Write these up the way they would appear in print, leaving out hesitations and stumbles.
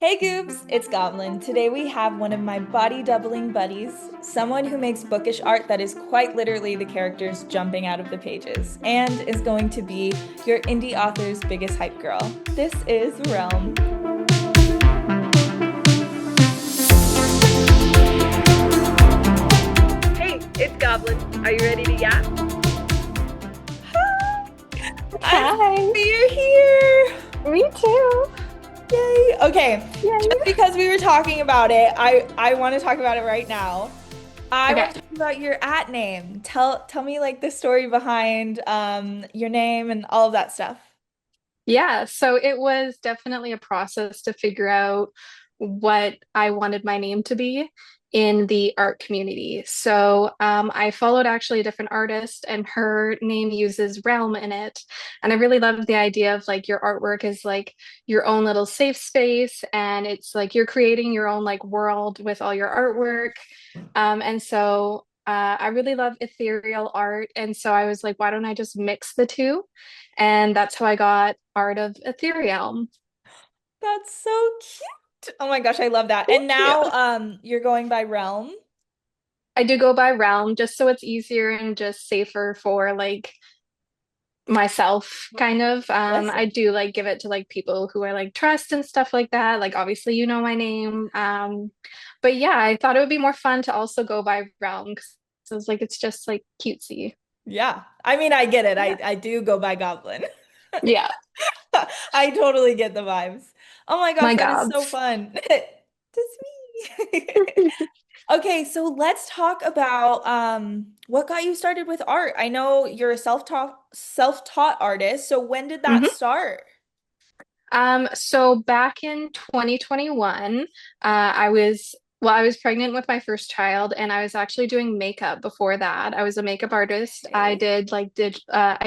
Hey Goobs, it's Goblin. Today we have one of my body doubling buddies, someone who makes bookish art that is quite literally the characters jumping out of the pages, and is going to be your indie author's biggest hype girl. This is Realm. Hey, it's Goblin. Are you ready to yap? I'm Hi, happy you're here. me too. Yay. Okay, just Yay. because we were talking about it, I want to talk about it right now. I Okay. want to talk about your at name. Tell me like the story behind your name and all of that stuff. Yeah, so it was definitely a process to figure out what I wanted my name to be in the art community. I followed actually a different artist, and her name uses realm in it. And I really loved the idea of like your artwork is like your own little safe space, and it's like you're creating your own like world with all your artwork. I really love ethereal art. And so I was like, why don't I just mix the two? And that's how I got Artofetherealm. That's so cute. Oh my gosh, I love that. And Thank you. now you're going by Realm. I do go by realm just so it's easier and just safer for like myself, kind of. I Listen. do like give it to like people who I like trust and stuff like that. Like obviously you know my name. But yeah, I thought it would be more fun to also go by realm because I was like it's just like cutesy. Yeah. I mean, I get it. Yeah. I do go by Goblin. Yeah. I totally get the vibes. Oh my gosh, My that is so gods. fun. That's me. Okay, so let's talk about what got you started with art. I know you're a self-taught artist, so when did that Mhm. start? So back in 2021, I was pregnant with my first child, and I was actually doing makeup before that. I was a makeup artist. Okay. I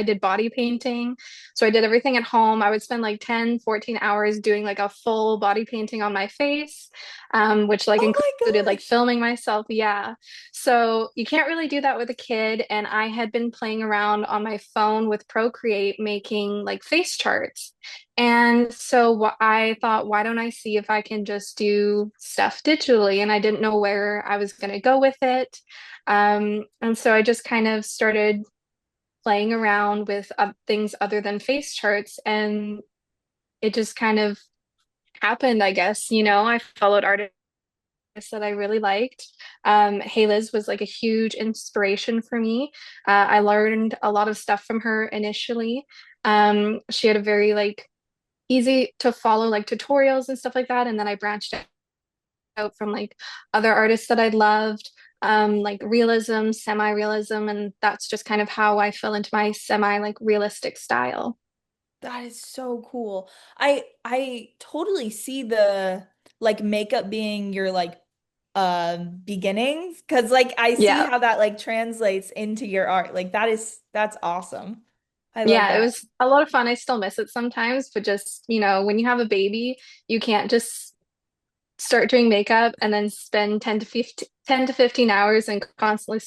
did body painting. So I did everything at home. I would spend like 10, 14 hours doing like a full body painting on my face, which like Oh included my like gosh. filming myself. Yeah. So you can't really do that with a kid. And I had been playing around on my phone with Procreate making like face charts. And so I thought, why don't I see if I can just do stuff digitally? And I didn't know where I was going to go with it. And so I just kind of started playing around with things other than face charts. And it just kind of happened, I guess. You know, I followed artists that I really liked. Liz was like a huge inspiration for me. I learned a lot of stuff from her initially. She had a very like easy to follow like tutorials and stuff like that. And then I branched out from like other artists that I loved, like realism, semi-realism, and that's just kind of how I fell into my semi like realistic style. That is so cool. I totally see the like makeup being your like beginnings because like I see Yeah. how that like translates into your art. Like that's awesome. I love Yeah, it that. was a lot of fun. I still miss it sometimes, but just, you know, when you have a baby, you can't just start doing makeup and then spend 10 to 15 hours and constantly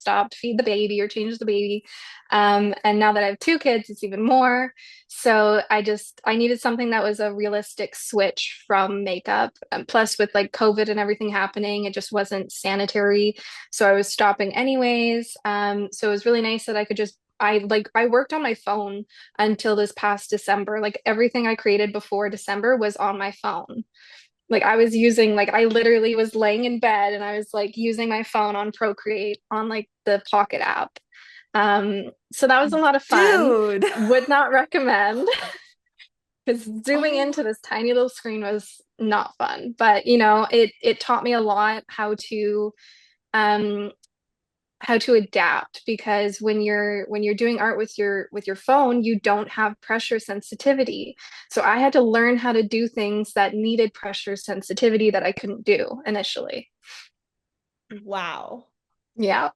stop to feed the baby or change the baby. And now that I have two kids, it's even more. So I needed something that was a realistic switch from makeup. Plus, with like COVID and everything happening, it just wasn't sanitary. So I was stopping anyways. So it was really nice that I could just I worked on my phone until this past December. Like everything I created before December was on my phone. Like I was using like I literally was laying in bed and I was like using my phone on Procreate on like the Pocket app. So that was a lot of fun. Dude. Would not recommend because zooming Oh, into this tiny little screen was not fun. But you know, it taught me a lot um how to adapt because when you're doing art with your phone you don't have pressure sensitivity, so I had to learn how to do things that needed pressure sensitivity that I couldn't do initially. wow. Yeah,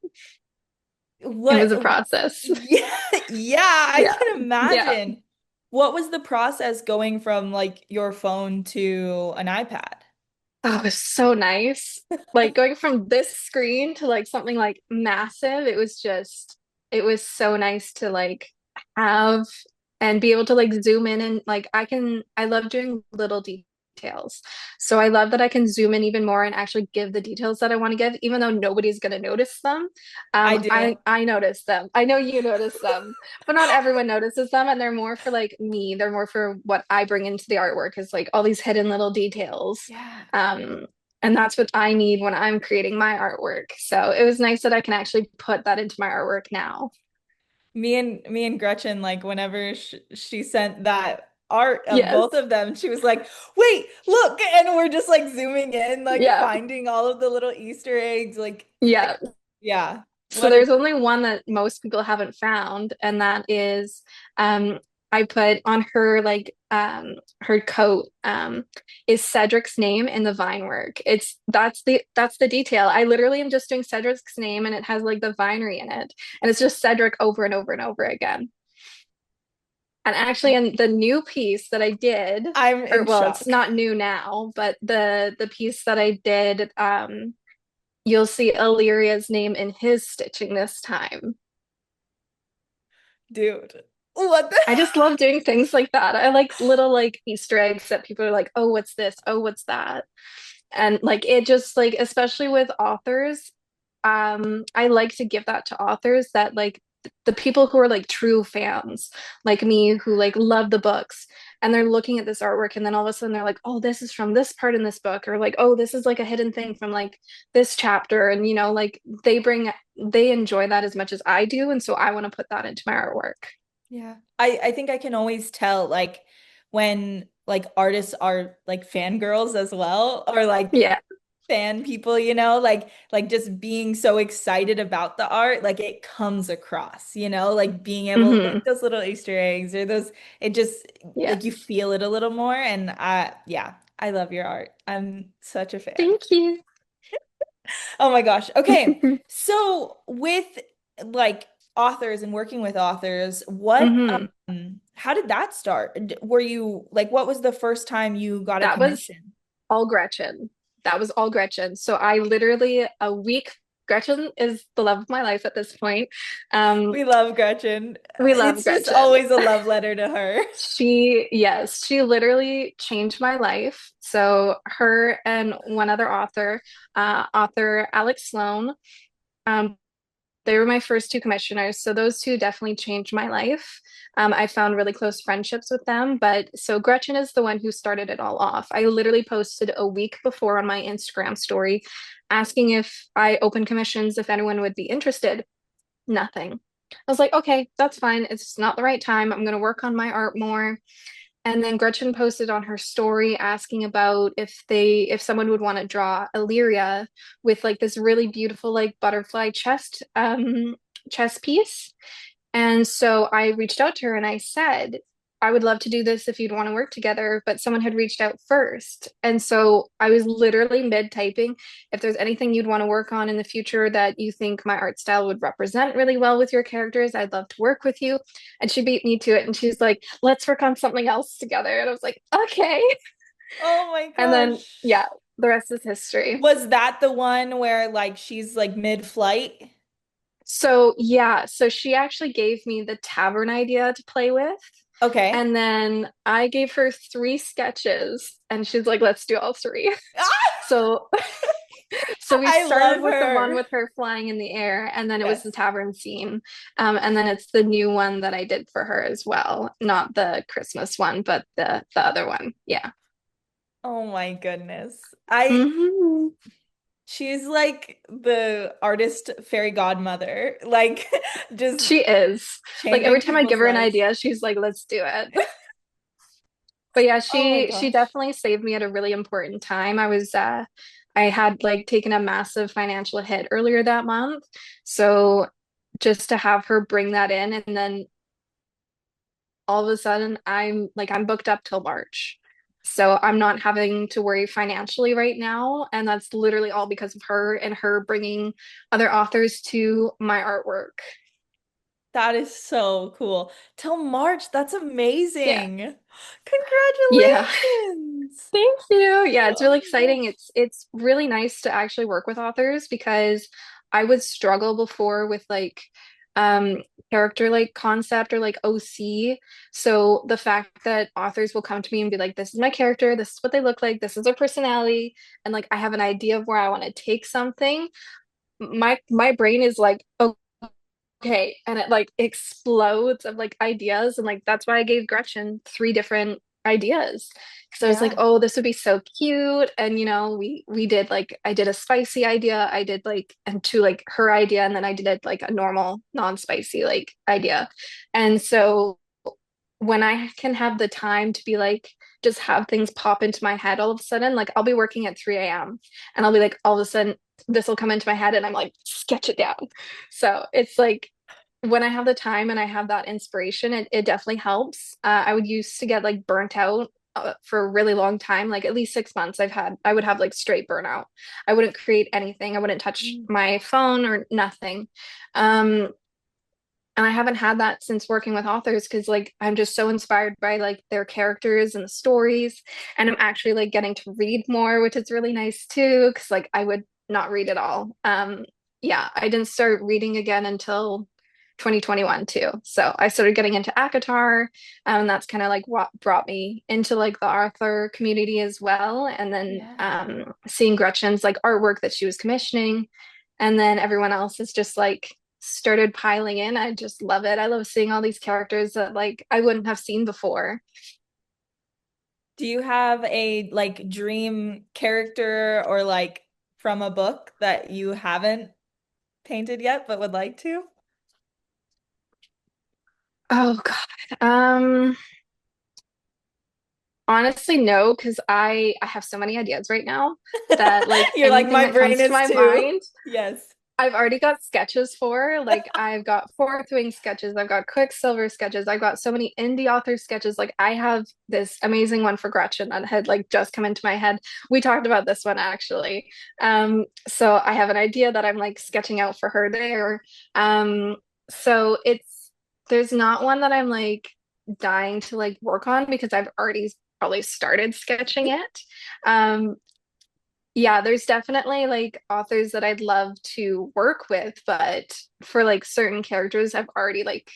it What? was a process. Yeah, yeah, I Yeah, can yeah. imagine. What was the process going from like your phone to an iPad? Oh, it was so nice, like going from this screen to like something like massive. It was so nice to like have and be able to like zoom in and like I love doing little details details. So I love that I can zoom in even more and actually give the details that I want to give, even though nobody's going to notice them. I do. I notice them. I know you notice them, but not everyone notices them, and they're more for like me. They're more for what I bring into the artwork is like all these hidden little details. Yeah. Um, and that's what I need when I'm creating my artwork. So it was nice that I can actually put that into my artwork now. Me and Gretchen, like whenever she sent that art of both Yes. of them, she was like, "Wait, look!" And we're just like zooming in, like Yeah. finding all of the little Easter eggs. Like, Yeah. yeah, So what a there's only one that most people haven't found, and that is um I put on her like her coat is Cedric's name in the vine work. It's that's the detail. I literally am just doing Cedric's name and it has like the vinery in it. And it's just Cedric over and over and over again. And actually in the new piece that I did, I'm or in well, it's shock, not new now, but the piece that I did you'll see Illyria's name in his stitching this time. dude. What the? I just love doing things like that. I like little like Easter eggs that people are like, oh, what's this? Oh, what's that? And like it just like, especially with authors, I like to give that to authors that like the people who are like true fans, like me, who like love the books, and they're looking at this artwork, and then all of a sudden they're like, oh, this is from this part in this book, or like, oh, this is like a hidden thing from like this chapter, and you know, like they enjoy that as much as I do, and so I want to put that into my artwork. Yeah. I think I can always tell like when like artists are like fangirls as well or like Yeah. fan people, like just being so excited about the art, like it comes across, like being able like Hmm. those little Easter eggs or those it just Yeah. like you feel it a little more and yeah, I love your art. I'm such a fan. Thank you. Oh my gosh. Okay. So with like authors and working with authors, Hmm. how did that start? Were you like, what was the first time you got a That was commission? all Gretchen. That was all Gretchen. So I literally a week. Gretchen is the love of my life at this point. Um, We love Gretchen. we love It's just Gretchen. always a love letter to her. Yes, she literally changed my life. So her and one other author, author Alex Sloan, um, they were my first two commissioners. So those two definitely changed my life. I found really close friendships with them. But so Gretchen is the one who started it all off. I literally posted a week before on my Instagram story asking if I open commissions, if anyone would be interested. Nothing. I was like, okay, that's fine. It's not the right time. I'm going to work on my art more. And then Gretchen posted on her story asking about if someone would want to draw Illyria with like this really beautiful like butterfly chest piece. And so I reached out to her and I said, I would love to do this if you'd want to work together, but someone had reached out first. And so I was literally mid typing. If there's anything you'd want to work on in the future that you think my art style would represent really well with your characters, I'd love to work with you. And she beat me to it and she's like, let's work on something else together. And I was like, okay. Oh my And then, gosh. yeah, the rest is history. Was that the one where like she's like mid-flight? So, yeah, so she actually gave me the tavern idea to play with. Okay. And then I gave her three sketches and she's like, let's do all three. So so we I started love with the one her. with her flying in the air, and then it was the Yes. tavern scene. And then it's the new one that I did for her as well. Not the Christmas one, but the other one. Yeah. Oh my goodness. I Hmm. She's like the artist fairy godmother, like just She is. Like every changing time I give people's her an lives. idea, she's like, let's do it. But yeah, Oh my she gosh. definitely saved me at a really important time. I had like taken a massive financial hit earlier that month. So just to have her bring that in and then all of a sudden I'm booked up till March. So I'm not having to worry financially right now. And that's literally all because of her and her bringing other authors to my artwork. That is so cool. Till March, that's Yeah. amazing. Yeah. Congratulations. Thank you. Yeah, it's Oh really my exciting. gosh. It's really nice to actually work with authors because I would struggle before with like um character like concept or like OC. So the fact that authors will come to me and be like, this is my character, this is what they look like, this is their personality, and like I have an idea of where I want to take something, my brain is like, okay, and it like explodes of like ideas, and like that's why I gave Gretchen three different ideas, because I was like, Yeah. oh, this would be so cute. And we did like, I did a spicy idea, I did like, and to like her idea, and then I did it like a normal non-spicy like idea. And so when I can have the time to be like, just have things pop into my head all of a sudden, like I'll be working at 3 a.m. and I'll be like, all of a sudden this will come into my head and I'm like, sketch it down. So it's like when I have the time and I have that inspiration, it definitely helps. I would used to get like burnt out for a really long time, like at least 6 months. I would have like straight burnout. I wouldn't create anything. I wouldn't touch Mm. my phone or nothing. Um, and I haven't had that since working with authors, because like I'm just so inspired by like their characters and the stories. And I'm actually like getting to read more, which is really nice too, because like I would not read at all. Yeah, I didn't start reading again until 2021 too. So I started getting into ACOTAR, and that's kind of like what brought me into like the author community as well. And then Yeah. seeing Gretchen's like artwork that she was commissioning, and then everyone else is just like started piling in. I just love it. I love seeing all these characters that like I wouldn't have seen before. Do you have a like dream character or like from a book that you haven't painted yet but would like to? Oh God. Honestly, no, because I have so many ideas right now that like You're like, anything my that brain comes to is my too. mind, Yes. I've already got sketches for. Like I've got Fourth Wing sketches, I've got Quicksilver sketches, I've got so many indie author sketches. Like I have this amazing one for Gretchen that had like just come into my head. We talked about this one actually. So I have an idea that I'm like sketching out for her there. So it's there's not one that I'm like dying to like work on, because I've already probably started sketching it. Um, yeah, there's definitely like authors that I'd love to work with, but for like certain characters, I've already like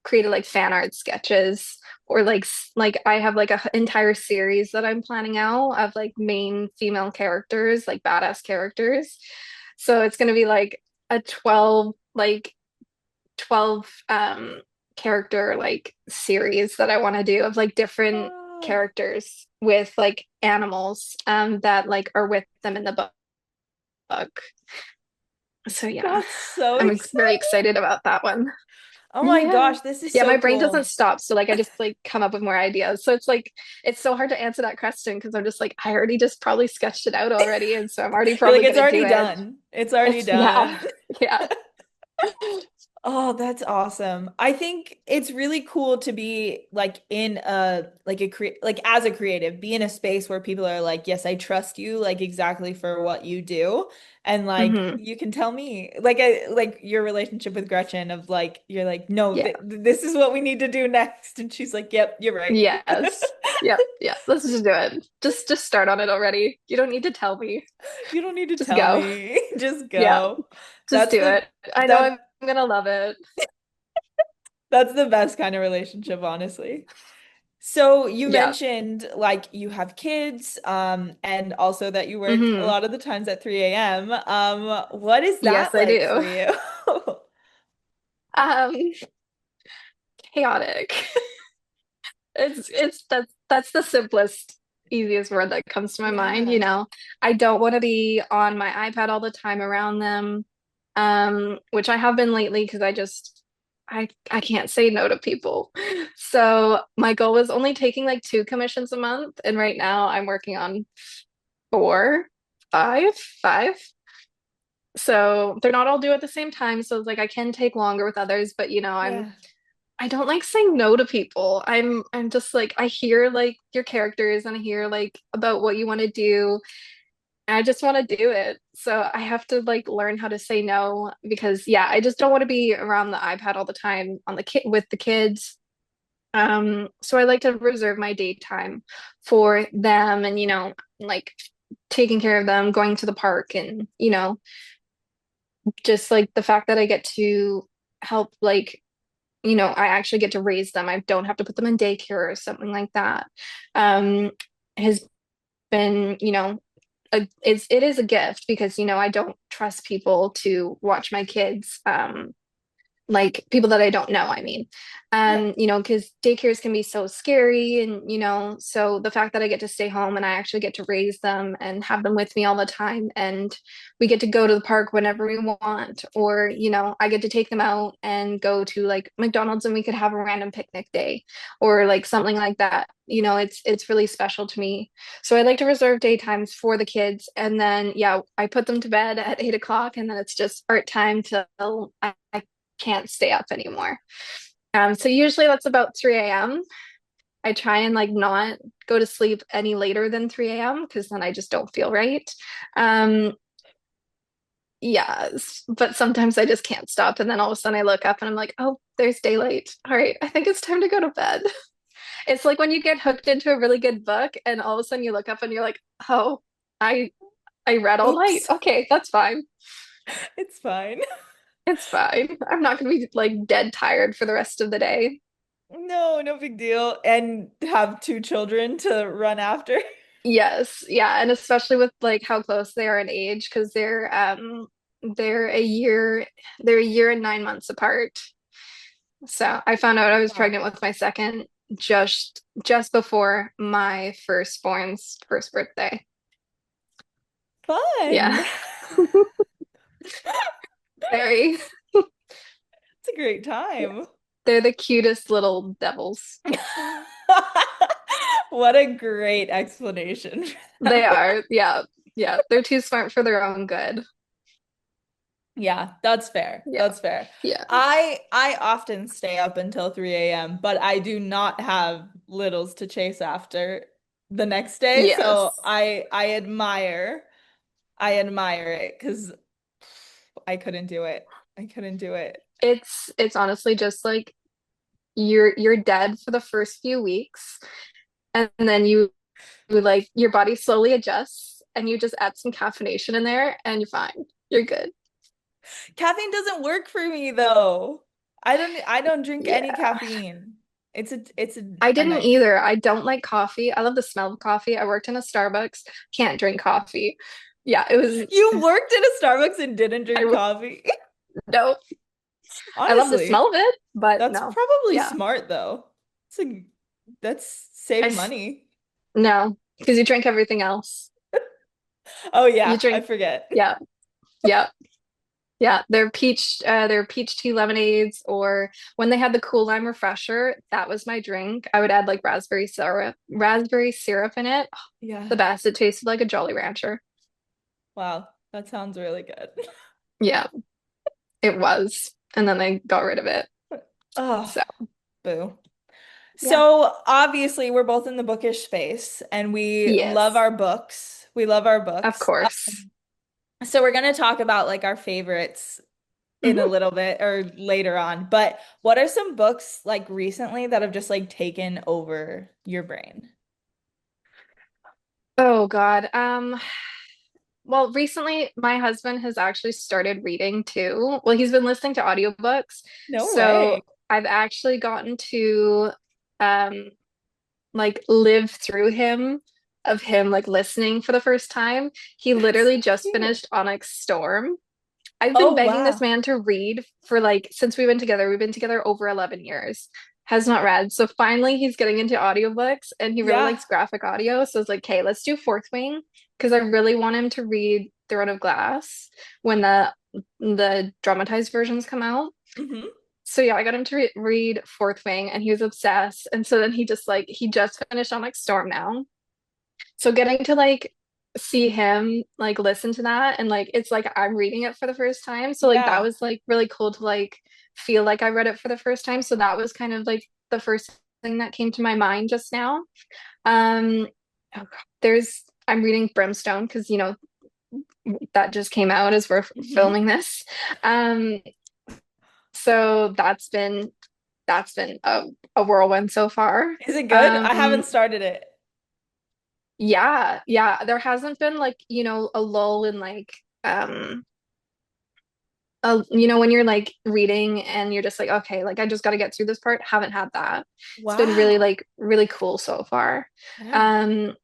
created like fan art sketches, or like like I have like a entire series that I'm planning out of like main female characters, like badass characters. So it's gonna be like a 12 character like series that I want to do of like different Oh, characters with like animals that like are with them in the book. So yeah, that's so very exciting. excited about that one. Oh my Yeah. gosh, this is Yeah, so my brain doesn't cool. stop. So like I just like come up with more ideas. So it's like it's so hard to answer that question, because I'm just like, I already just probably sketched it out already. And so I'm already You're like, probably it's gonna do already it. done. It's already It's yeah. done. Yeah. Oh, that's awesome. I think it's really cool to be like in a like a like as a creative, be in a space where people are like, "Yes, I trust you like exactly for what you do." And like Hmm. you can tell me like I like your relationship with Gretchen of like you're like, "No, Yeah. this is what we need to do next." And she's like, "Yep, you're right." Yes. Yep. Yeah. Let's just do it. Just start on it already. You don't need to tell me. You don't need to Just tell go. me. Just Yeah. go. Just That's do it. I know that I'm gonna love it. that's the best kind of relationship, honestly. So you Yeah. mentioned like you have kids, and also that you work a Hmm. lot of the times at 3 a.m. What is Yes, that I like for do. you? Um, chaotic. It's that's the simplest, easiest word that comes to my mind, Yeah. I don't want to be on my iPad all the time around them. Which I have been lately, because I can't say no to people. So my goal was only taking like 2 commissions a month, and right now I'm working on four, five. So they're not all due at the same time. So it's like I can take longer with others, but Yeah. I don't like saying no to people. I'm just like, I hear like your characters, and I hear like about what you want to do, and I just want to do it. So I have to like learn how to say no, because yeah, I just don't want to be around the iPad all the time on the kid with the kids. So I like to reserve my daytime for them, and like taking care of them, going to the park, and just like the fact that I get to help like I actually get to raise them. I don't have to put them in daycare or something like that. Um, has been, it is a gift because, I don't trust people to watch my kids. Like people that I don't know, I mean. Yeah. Because daycares can be so scary and, so the fact that I get to stay home and I actually get to raise them and have them with me all the time and we get to go to the park whenever we want or, I get to take them out and go to like McDonald's and we could have a random picnic day or like something like that. It's really special to me. So I like to reserve daytimes for the kids and then yeah, I put them to bed at 8 o'clock and then it's just art time till I can't stay up anymore. So usually that's about 3 a.m. I try and like not go to sleep any later than 3 a.m. because then I just don't feel right. Um, yeah, but sometimes I just can't stop. And then all of a sudden I look up and I'm like, oh, there's daylight. All right, I think it's time to go to bed. It's like when you get hooked into a really good book and all of a sudden you look up and you're like, oh, I I read all night. Oops. Okay, that's fine. It's fine. It's fine. I'm not gonna be like dead tired for the rest of the day. No, no big deal. And have two children to run after. Yes, yeah, and especially with like how close they are in age because they're a year and 9 months apart. So I found out I was Wow. pregnant with my second just before my firstborn's first birthday. Yeah. Fun. Very. It's a great Yeah. time. They're the cutest little devils. What a great explanation for They that. are. Yeah. Yeah. They're too smart for their own good. Yeah, that's fair. Yeah. That's fair. Yeah. I often stay up until 3 a.m., but I do not have littles to chase after the next day. So Yes. I admire it because I couldn't do it. I couldn't do it. It's honestly just like you're dead for the first few weeks and then you like your body slowly adjusts and you just add some caffeination in there and you're fine. You're good. Caffeine doesn't work for me though. I don't drink any Yeah. caffeine. It's I a didn't night. either. I don't like coffee. I love the smell of coffee. I worked in a Starbucks. Can't drink coffee. Yeah, it was You worked in a Starbucks and didn't I drink coffee? no. I love the Honestly, smell of it, but that's no. probably Yeah. smart though. It's like that's save I money. no, because you drink everything else. Oh You yeah, I drink forget. yeah. Yeah. Yeah, they're peach tea lemonades, or when they had the cool lime refresher, that was my drink. I would add like raspberry syrup in it. Oh, the Yeah. best. It tasted like a Jolly Rancher. Wow, that sounds really good. Yeah, it was. And then they got rid of it. Oh, So, boo. yeah. So obviously we're both in the bookish space and we love Yes, our books. We love our of books. course. So we're going to talk about like our favorites in a Mhm. little bit or later on. But what are some books like recently that have just like taken over your brain? Oh God. Well, recently my husband has actually started reading too. Well, he's been listening to audiobooks. No So way. I've actually gotten to um like live through him like listening for the first time. He That's literally so just cute. finished Onyx Storm. I've been Oh, begging this wow. man to read for like since we've been together. We've been together over 11 years. Has not read. So finally he's getting into audiobooks and he really Yeah. likes graphic audio. So it's like, okay, let's do Fourth Wing because I really want him to read Throne of Glass when the dramatized versions come out. Hmm. So yeah, I got him to read Fourth Wing and he was obsessed. And so then he just finished Onyx Storm now. So getting to like see him like listen to that and like it's like I'm reading it for the first time. So like that Yeah. was like really cool to like feel like I read it for the first time. So that was kind of like the first thing that came to my mind just now. Um oh God, I'm reading Brimstone because that just came out as we're Hmm. filming this. Um so that's been a whirlwind so far. Is it good? I Um haven't started it. Yeah, yeah. There hasn't been like, a lull in like when you're like reading and you're just like, okay, like I just got to get through this part. Haven't had that. It's been really Wow. like really cool so far. Yeah. Um,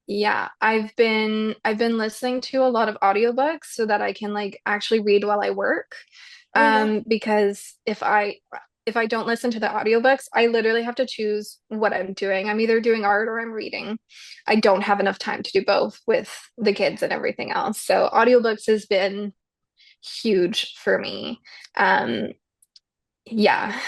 yeah, I've been listening to a lot of audiobooks so that I can like actually read while I work. Oh yeah. Because if I don't listen to the audiobooks, I literally have to choose what I'm doing. I'm either doing art or I'm reading. I don't have enough time to do both with the kids and everything else. So audiobooks has been huge for me. Um, yeah.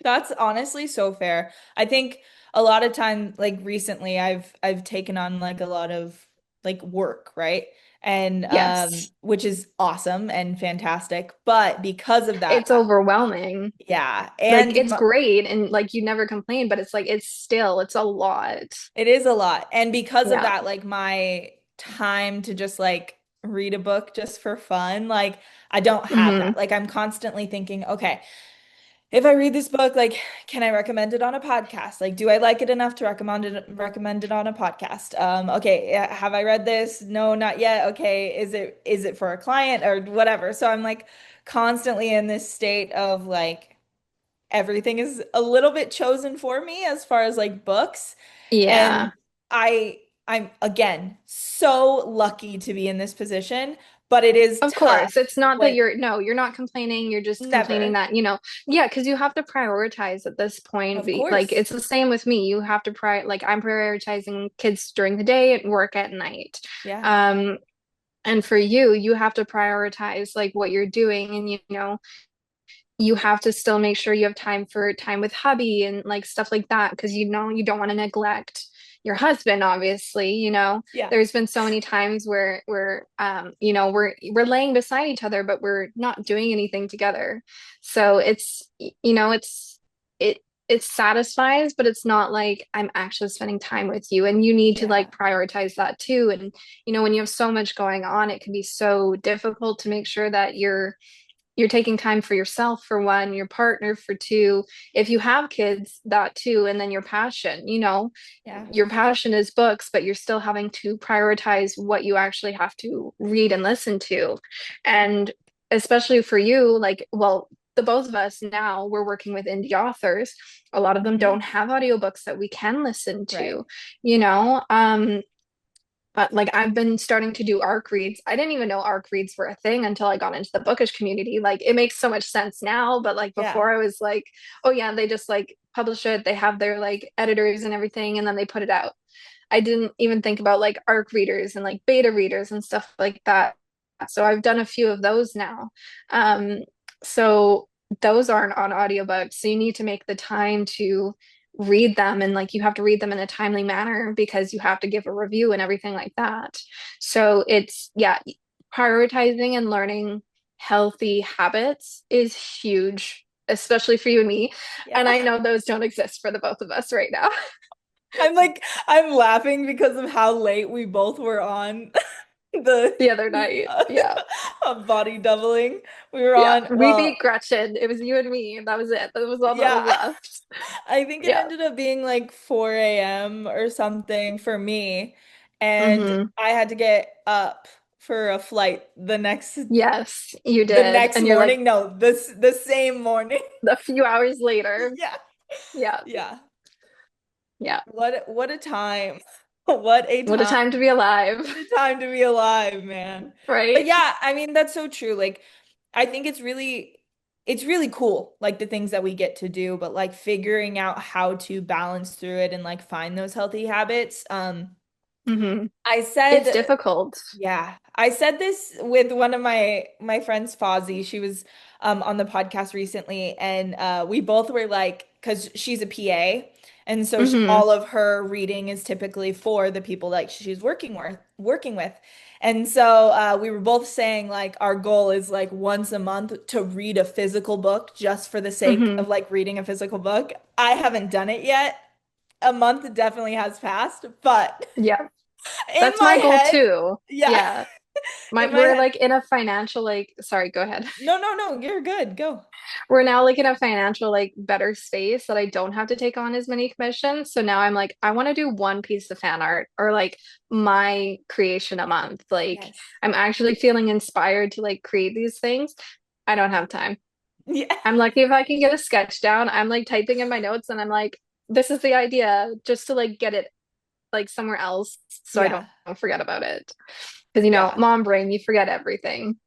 That's honestly so fair. I think a lot of time, like recently, I've taken on like a lot of like work, right? And Yes. which is awesome and fantastic. But because of that, It's overwhelming. yeah, Like and it's great and like you never complain, but it's like it's a lot. it is a lot. And because of Yeah. that, like my time to just like read a book just for fun, like I don't have Hmm. that. Like I'm constantly thinking, okay, if I read this book, like, can I recommend it on a podcast? Like, do I like it enough to recommend it on a podcast? Okay, have I read this? No, not yet. Okay, is it for a client or whatever? So I'm like constantly in this state of like everything is a little bit chosen for me as far as like books. And Yeah. I'm again so lucky to be in this position, but it is Of tough course. It's not that when you're not complaining. You're just complaining never. that, yeah, because you have to prioritize at this point. Of Like course. it's the same with me. You have to like I'm prioritizing kids during the day and work at night. Yeah. Um, and for you, you have to prioritize like what you're doing and you have to still make sure you have time with hubby and like stuff like that because you don't want to neglect your husband, obviously. Yeah. There's been so many times where we're laying beside each other, but we're not doing anything together. So it it satisfies, but it's not like I'm actually spending time with you. And you need to Yeah. like prioritize that too. And when you have so much going on, it can be so difficult to make sure that you're taking time for yourself for one, your partner for two, if you have kids, that too, and then Yeah. your passion is books, but you're still having to prioritize what you actually have to read and listen to. And especially for you, like, well, the both of us now, we're working with indie authors. A lot of them Mhm. don't have audiobooks that we can listen Right. to, you know. But like I've been starting to do ARC reads. I didn't even know ARC reads were a thing until I got into the bookish community. Like it makes so much sense now, but like Yeah. before I was like, oh yeah, they just like publish it. They have their like editors and everything, and then they put it out. I didn't even think about like ARC readers and like beta readers and stuff like that. So I've done a few of those now. Um, so those aren't on audiobooks. So you need to make the time to read them and like you have to read them in a timely manner because you have to give a review and everything like that. So it's yeah, prioritizing and learning healthy habits is huge, especially for you and me. And Yeah. I know those don't exist for the both of us right now. I'm laughing because of how late we both were on the The other night. Yeah. body doubling. We were Yeah. on, We beat well, Gretchen. It was you and me. That was it. That was all that was yeah. left. I think it Yeah. ended up being like 4 a.m. or something for me. And Hmm. I had to get up for a flight Yes, you the did. next And you're like morning. No, the same morning. a few hours later. Yeah. Yeah. Yeah. Yeah. What a time. What a What a time. time to be alive. What a time to be alive, man. But Right? yeah, I mean that's so true. Like I think it's really cool, like the things that we get to do, but like figuring out how to balance through it and like find those healthy habits. Hmm. I It's said difficult. yeah. I said this with one of my friends, Fozzie. She was on the podcast recently, and we both were like, because she's a PA, and so Hmm. all of her reading is typically for the people like she's working with. And so we were both saying like our goal is like once a month to read a physical book just for the sake Hmm. of like reading a physical book. I haven't done it yet. A month definitely has passed, but Yeah. in That's my my goal head, too. yeah. Yeah. in my We're head. like in a financial like sorry, go ahead. No, no, no, you're good. Go. We're now like in a financial like better space that I don't have to take on as many commissions. So now I'm like, I want to do one piece of fan art or like my creation a month. Like Yes. I'm actually feeling inspired to like create these things. I don't have time. Yeah. I'm lucky if I can get a sketch down. I'm like typing in my notes and I'm like, this is the idea just to like get it like somewhere else so I Yeah. don't forget about it. Because Yeah. mom brain, you forget everything.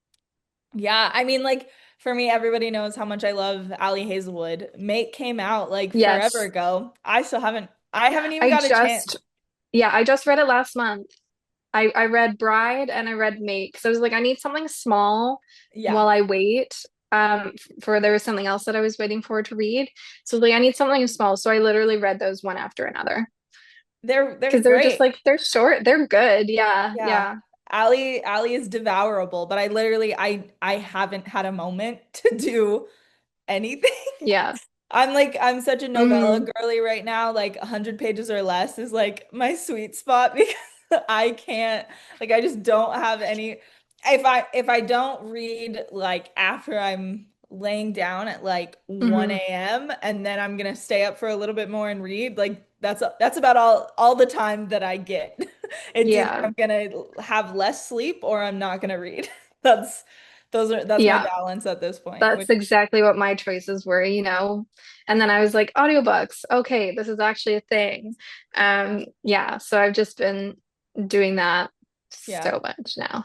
Yeah. I mean, like for me, everybody knows how much I love Allie Hazelwood. Make came out like forever Yes. ago. I haven't even I got a chance. just yeah, I just read it last month. I read Bride and I read Make. So I was like, I need something small Yeah. while I wait. For there was something else that I was waiting for to read. So like I need something small. So I literally read those one after another. They're Because they're just great. like they're short, they're good. Yeah, Yeah. yeah, Allie is devourable, but I haven't had a moment to do anything. yeah. I'm such a novella Hmm. girly right now. Like 100 pages or less is like my sweet spot because I can't like I just don't have any if I don't read like after I'm laying down at like Hmm. 1 a.m. and then I'm gonna stay up for a little bit more and read, like that's about all the time that I get. It's either Yeah, I'm gonna have less sleep or I'm not gonna read. That's that's my yeah. balance at this point, That's which exactly what my choices were. And then I was like, audiobooks. Okay, this is actually a thing. Yeah, so I've just been doing that yeah. so much now.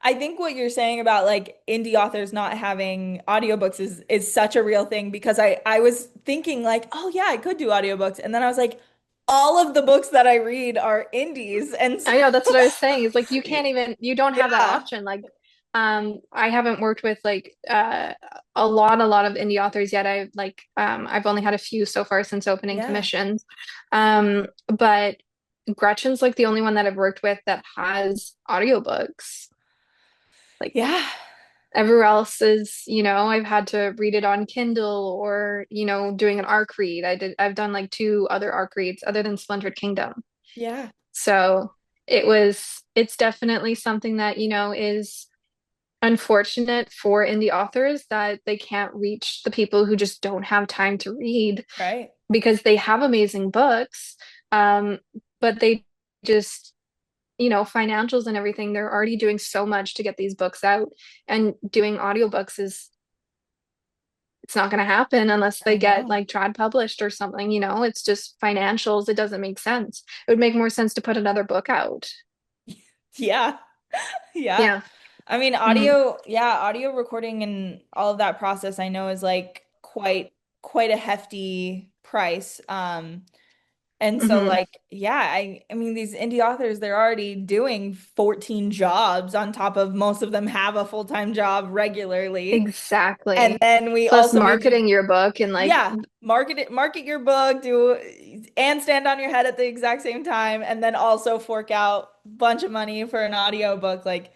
I think what you're saying about like indie authors not having audiobooks is such a real thing because I was thinking like, oh yeah, I could do audiobooks. And then I was like, all of the books that I read are indies. And so I know that's what I was saying. It's like you don't have that yeah. option. Like, I haven't worked with like a lot of indie authors yet. I've only had a few so far since opening Yeah. commissions. But Gretchen's like the only one that I've worked with that has audiobooks. Like Yeah. everywhere else is, I've had to read it on Kindle or, doing an ARC read. I've done like two other ARC reads other than Splintered Kingdom. Yeah. So it's definitely something that, is unfortunate for indie authors that they can't reach the people who just don't have time to read Right. because they have amazing books. Um, but they just, financials and everything, they're already doing so much to get these books out. And doing audiobooks it's not going to happen unless they I get know. like trad published or something. It's just financials. It doesn't make sense. It would make more sense to put another book out. Yeah. Yeah. Yeah. I mean, Mhm. audio recording and all of that process I know is like quite a hefty price. And so Hmm. like, yeah, I mean these indie authors, they're already doing 14 jobs on top of most of them have a full-time job regularly. And Exactly. then we Plus also maybe marketing your book and like, yeah, market your book, do and stand on your head at the exact same time, and then also fork out a bunch of money for an audio book. Like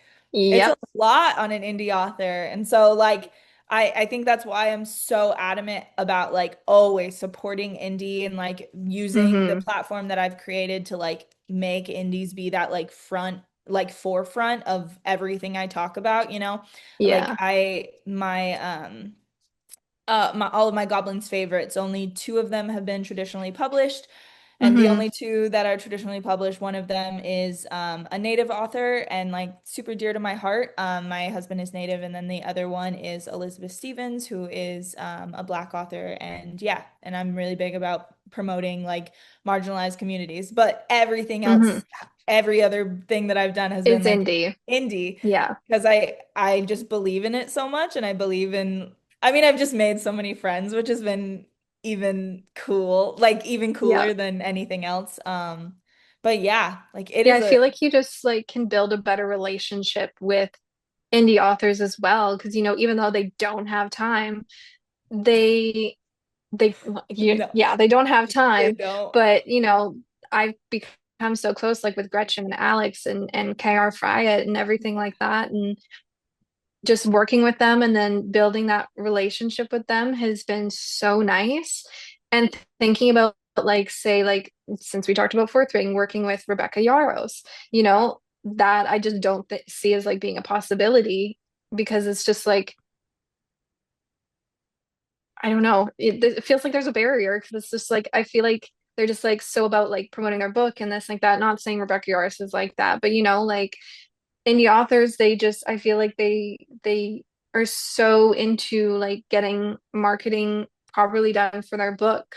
it's a yep. lot on an indie author. And so like I think that's why I'm so adamant about like always supporting indie and like using the Hmm. platform that I've created to like make indies be that like forefront of everything I talk about, you know? Like Yeah. all of my Goblin's favorites. Only two of them have been traditionally published. And the Hmm. only two that are traditionally published, one of them is a native author and like super dear to my heart. My husband is native, and then the other one is Elizabeth Stevens, who is a Black author. And yeah, and I'm really big about promoting like marginalized communities. But everything Hmm. else, every other thing that I've done has been It's like indie. indie Yeah. because I just believe in it so much, and I believe in I mean, I've just made so many friends, which has been even cool, like even Yeah. cooler than anything else. But yeah, like it Yeah, is I a feel like you just like can build a better relationship with indie authors as well because even though they don't have time, they they no, yeah, they don't have they time, don't. but I've become so close like with Gretchen and Alex and KR Fryatt and everything like that and just working with them and then building that relationship with them has been so nice. And thinking about like say like since we talked about fourth ring working with Rebecca Yarros, you know that I just don't th see as like being a possibility because it's just like I don't know. It feels like there's a barrier because it's just like I feel like they're just like so about like promoting their book and this like that. Not saying Rebecca Yarros is like that, but like indie authors, they just I feel like they are so into like getting marketing properly done for their book,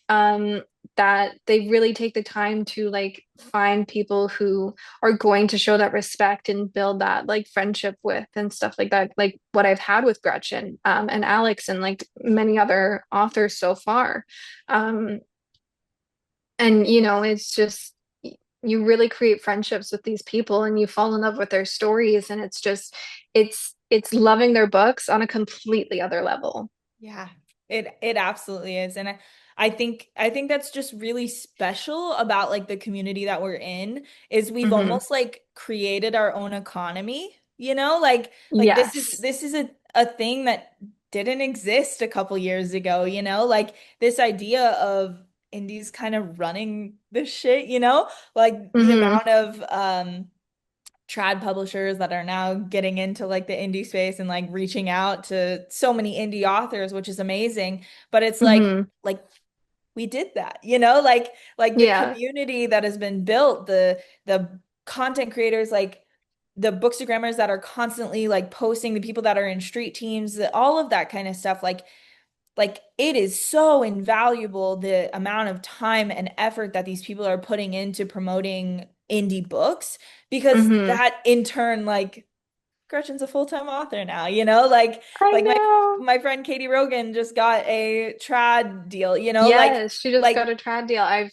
um, that they really take the time to like find people who are going to show that respect and build that like friendship with and stuff like that. Like what I've had with Gretchen, and Alex and like many other authors so far. Um, and it's just you really create friendships with these people and you fall in love with their stories and it's loving their books on a completely other level. Yeah, it absolutely is. And I think that's just really special about like the community that we're in is we've Hmm. almost like created our own economy, you know? Like this is Yes. this is a thing that didn't exist a couple years ago, you know? Like this idea of indies kind of running the shit, you know? Like the Hmm. amount of trad publishers that are now getting into like the indie space and like reaching out to so many indie authors, which is amazing. But it's Hmm. like we did that, you know, like the Yeah. community that has been built, the content creators, like the bookstagrammers that are constantly like posting, the people that are in street teams, all of that kind of stuff, like it is so invaluable the amount of time and effort that these people are putting into promoting indie books because Hmm. that in turn like Gretchen's a full-time author now, you know? I Like know. my friend Katie Rogan just got a trad deal, you know? Yes, she just got Like a trad deal. I'm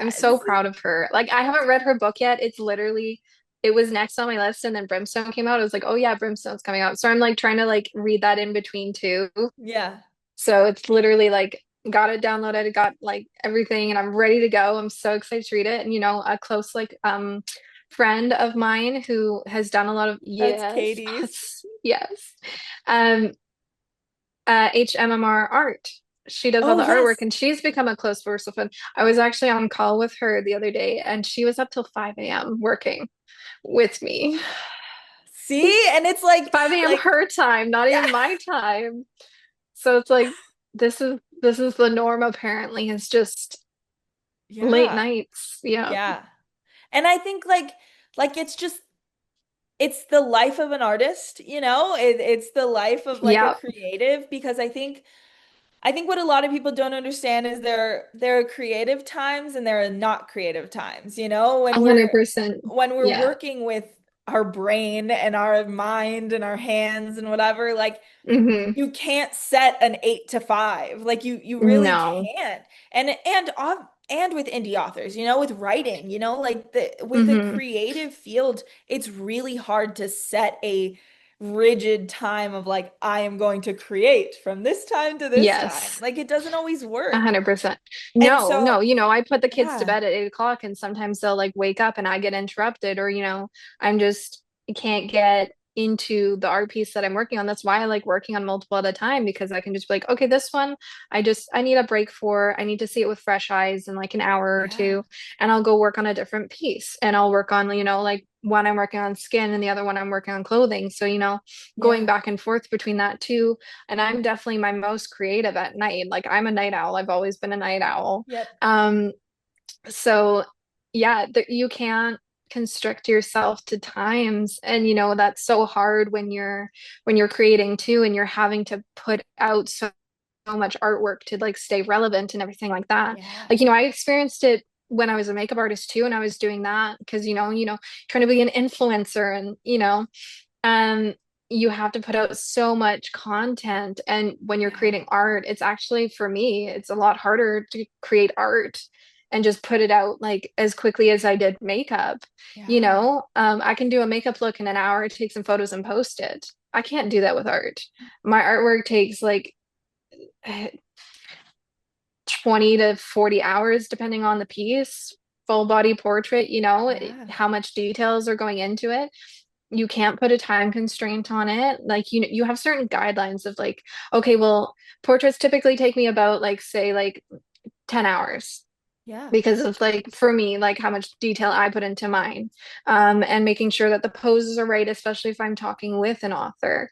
so this is proud of her. Like I haven't read her book yet. It was next on my list and then Brimstone came out. I was like, oh yeah, Brimstone's coming out. So I'm like trying to like read that in between too. yeah. So it's literally like got it downloaded, got like everything, and I'm ready to go. I'm so excited to read it. And a close like friend of mine who has done a lot of That's yes, Katie's. yes. Um HMMR art. She does all Oh, the artwork yes. and she's become a close personal friend. I was actually on call with her the other day and she was up till 5 a.m. working with me. See? And it's like 5 a.m. like her time, not yeah. even my time. So it's like this is the norm apparently. It's just late Yeah. nights. Yeah. Yeah. And I think like it's just it's the life of an artist, you know? It's the life of like a Yeah. creative because I think what a lot of people don't understand is there are creative times and there are not creative times, you know? 100%. When we're Yeah. working with our brain and our mind and our hands and whatever, like Hmm. you can't set an 8 to 5. Like you really No. can't. And with indie authors, you know, with writing, you know, like with the Hmm. creative field, it's really hard to set a rigid time of like I am going to create from this time to this time. Yes. Like it doesn't always work. 100%. And No, so, no, I put the kids to yeah. bed at 8 o'clock and sometimes they'll like wake up and I get interrupted or, I'm just can't get into the art piece that I'm working on. That's why I like working on multiple at a time because I can just be like, okay, this one I need a break for. I need to see it with fresh eyes in like an hour or Yeah. two. And I'll go work on a different piece and I'll work on, like one I'm working on skin and the other one I'm working on clothing. So, going Yeah. back and forth between that too. And I'm definitely my most creative at night. Like I'm a night owl. I've always been a night owl. Yep. Um, so yeah, you can't constrict yourself to times. And that's so hard when you're creating too, and you're having to put out so much artwork to like stay relevant and everything like that. Yeah. Like, I experienced it when I was a makeup artist too, and I was doing that because trying to be an influencer and um, you have to put out so much content. And when you're Yeah. creating art, it's actually, for me, it's a lot harder to create art and just put it out like as quickly as I did makeup. Yeah. I can do a makeup look in an hour, take some photos and post it. I can't do that with art. My artwork takes like 20 to 40 hours, depending on the piece, full body portrait, Yeah. how much details are going into it. You can't put a time constraint on it. Like you have certain guidelines of like, okay, well, portraits typically take me about like say like 10 hours. Yeah. because of like for me like how much detail I put into mine, and making sure that the poses are right, especially if I'm talking with an author.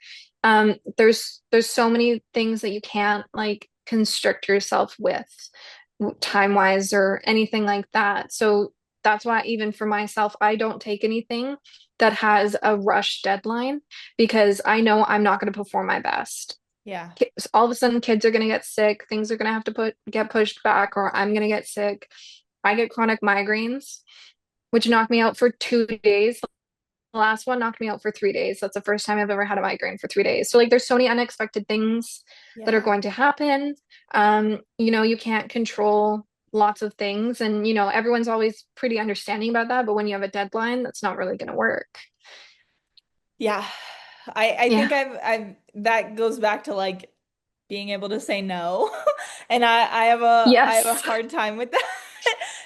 There's so many things that you can't like constrict yourself with time wise or anything like that. So that's why even for myself I don't take anything that has a rush deadline, because I know I'm not going to perform my best. Yeah. All of a sudden kids are going to get sick, things are going to have to get pushed back, or I'm going to get sick. I get chronic migraines, which knock me out for 2 days. The last one knocked me out for 3 days. That's the first time I've ever had a migraine for 3 days. So like there's so many unexpected things that are Yeah. going to happen. You can't control lots of things, and everyone's always pretty understanding about that, but when you have a deadline, that's not really going to work. Yeah. I Yeah. think I've that goes back to like being able to say no. And I have a Yes. hard time with that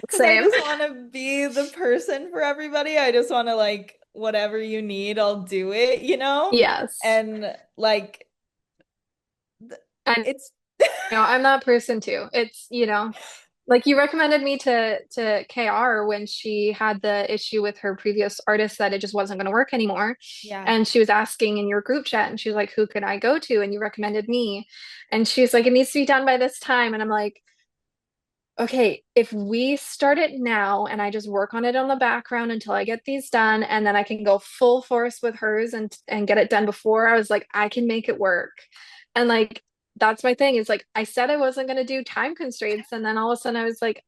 because I Same. just want to be the person for everybody. I just want to like whatever you need, I'll do it, you know? Yes. And like th- I it's I'm that person too. It's, like you recommended me to KR when she had the issue with her previous artist that it just wasn't going to work anymore. yeah. And she was asking in your group chat, and she was like, "Who can I go to?" And you recommended me. And she was like, "It needs to be done by this time." And I'm like, "Okay, if we start it now and I just work on it on the background until I get these done, and then I can go full force with hers and get it done before," I was like, "I can make it work." And like that's my thing, is like I said I wasn't going to do time constraints, and then all of a sudden I was like,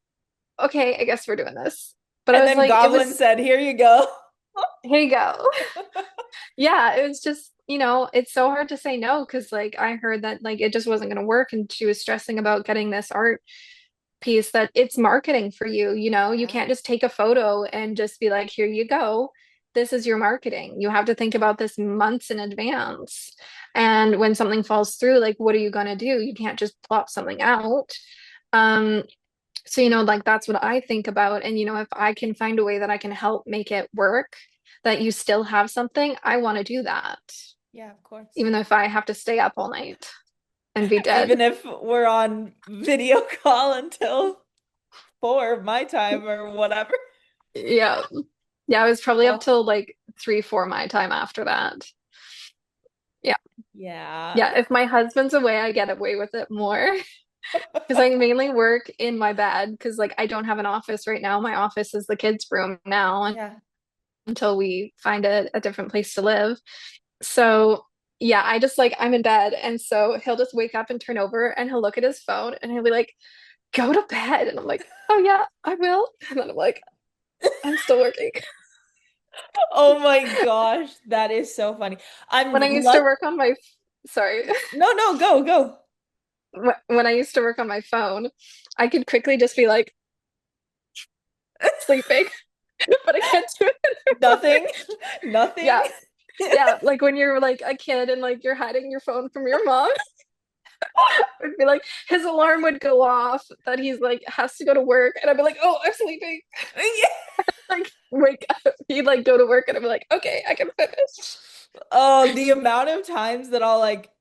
okay, I guess we're doing this. But I And was then like, it Goblin was, said, "Here you go." here you go. Yeah, it was just, it's so hard to say no, because like I heard that like it just wasn't going to work. And she was stressing about getting this art piece, that it's marketing for you. You Yeah. can't just take a photo and just be like, here you go. This is your marketing. You have to think about this months in advance. And when something falls through, like, what are you going to do? You can't just plop something out. Um, So, like that's what I think about. And, if I can find a way that I can help make it work, that you still have something, I want to do that, Yeah, of course. even if I have to stay up all night and be dead. Even if we're on video call until 4 my time or whatever. Yeah. Yeah, I was probably up Oh, till like 3, 4 my time after that. Yeah. yeah. Yeah. If my husband's away, I get away with it more because I mainly work in my bed, because like I don't have an office right now. My office is the kids' room now Yeah. until we find a different place to live. So yeah, I just like I'm in bed, and so he'll just wake up and turn over, and he'll look at his phone, and he'll be like, "Go to bed," and I'm like, "Oh yeah, I will," and then I'm like, "I'm still working." Oh my gosh, that is so funny. I'm When I used to luck. work on my, sorry, No, no, go, go. when I used to work on my phone, I could quickly just be like sleeping, but I can't do it anymore. Nothing. Nothing. Yeah, yeah, like when you're like a kid and like you're hiding your phone from your mom. It'd be like his alarm would go off that he's like has to go to work, and I'd be like, "Oh, I'm sleeping." Like wake up, he'd like go to work, and I'd be like, "Okay, I can finish." Oh, the amount of times that I'll like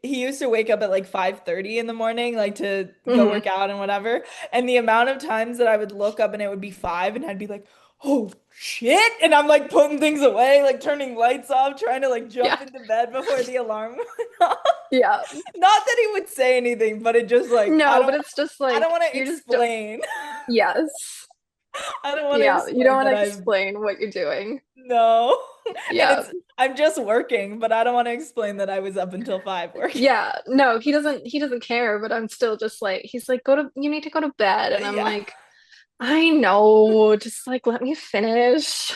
he used to wake up at like 5:30 in the morning like to go Hmm. work out and whatever. And the amount of times that I would look up and it would be 5 and I'd be like, "Oh shit." And I'm like putting things away, like turning lights off, trying to like Yeah, jump into bed before the alarm went off. yeah. Not that he would say anything, but it just like No, but it's just I don't like want to you're just explain. yes, I don't want to yeah. You don't explain want that to I've explain what you're doing. no. And Yeah, I'm just working, but I don't want to explain that I was up until 5 working. yeah. No, he doesn't care, but I'm still just like he's like, you need to go to bed, and I'm Yeah. like, I know, just like let me finish.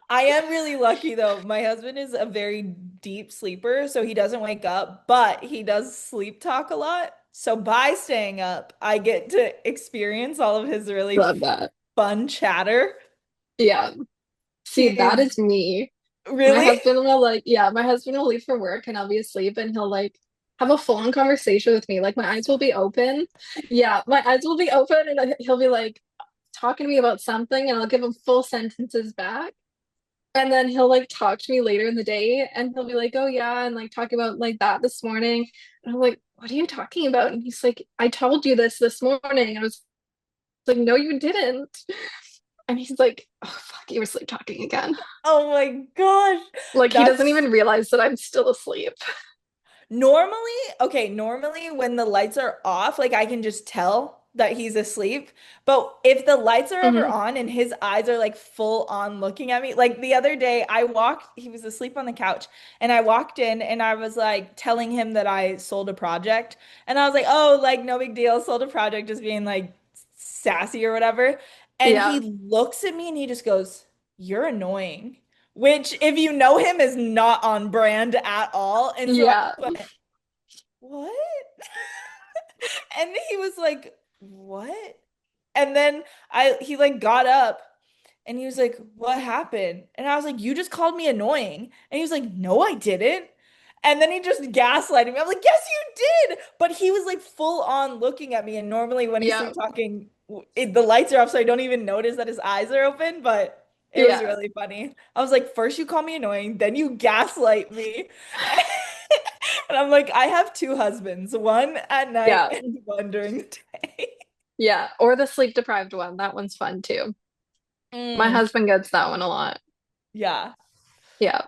I am really lucky though. My husband is a very deep sleeper, so he doesn't wake up, but he does sleep talk a lot. So by staying up, I get to experience all of his really Love that. fun chatter. Yeah. See, that He's is me. My really husband will like, yeah, my husband will leave for work and I'll be asleep, and he'll like have a full-on conversation with me. Like my eyes will be open. Yeah, my eyes will be open, and he'll be like talking to me about something, and I'll give him full sentences back. And then he'll like talk to me later in the day, and he'll be like, "Oh yeah," and like talking about like that this morning. And I'm like, "What are you talking about?" And he's like, "I told you this morning." And I was like, no, you didn't. And he's like, oh, fuck, you were sleep talking again. Oh my gosh. Like, he doesn't That's even realize that I'm still asleep. normally, okay, normally when the lights are off, like I can just tell that he's asleep. But if the lights are ever Hmm. on and his eyes are like full on looking at me, like the other day he was asleep on the couch and I walked in and I was like telling him that I sold a project. And I was like, oh, like no big deal, sold a project, just being like sassy or whatever. And he Yeah. looks at me and he just goes, "You're annoying." Which, if you know him, is not on brand at all. And so I Yeah. just went, what? And he was like, what? And then he like got up and he was like, what happened? And I was like, you just called me annoying. And he was like, no, I didn't. And then he just gaslighted me. I'm like, yes, you did. But he was like full on looking at me. And normally when he's Yeah. sleep talking, the lights are off, so I don't even notice that his eyes are open. But it was Yeah. really funny. I was like, first you call me annoying, then you gaslight me. And I'm like, I have two husbands, one at night Yeah. and one during the day. Yeah. Or the sleep deprived one. That one's fun too. My Mm, husband gets that one a lot. yeah, Yeah.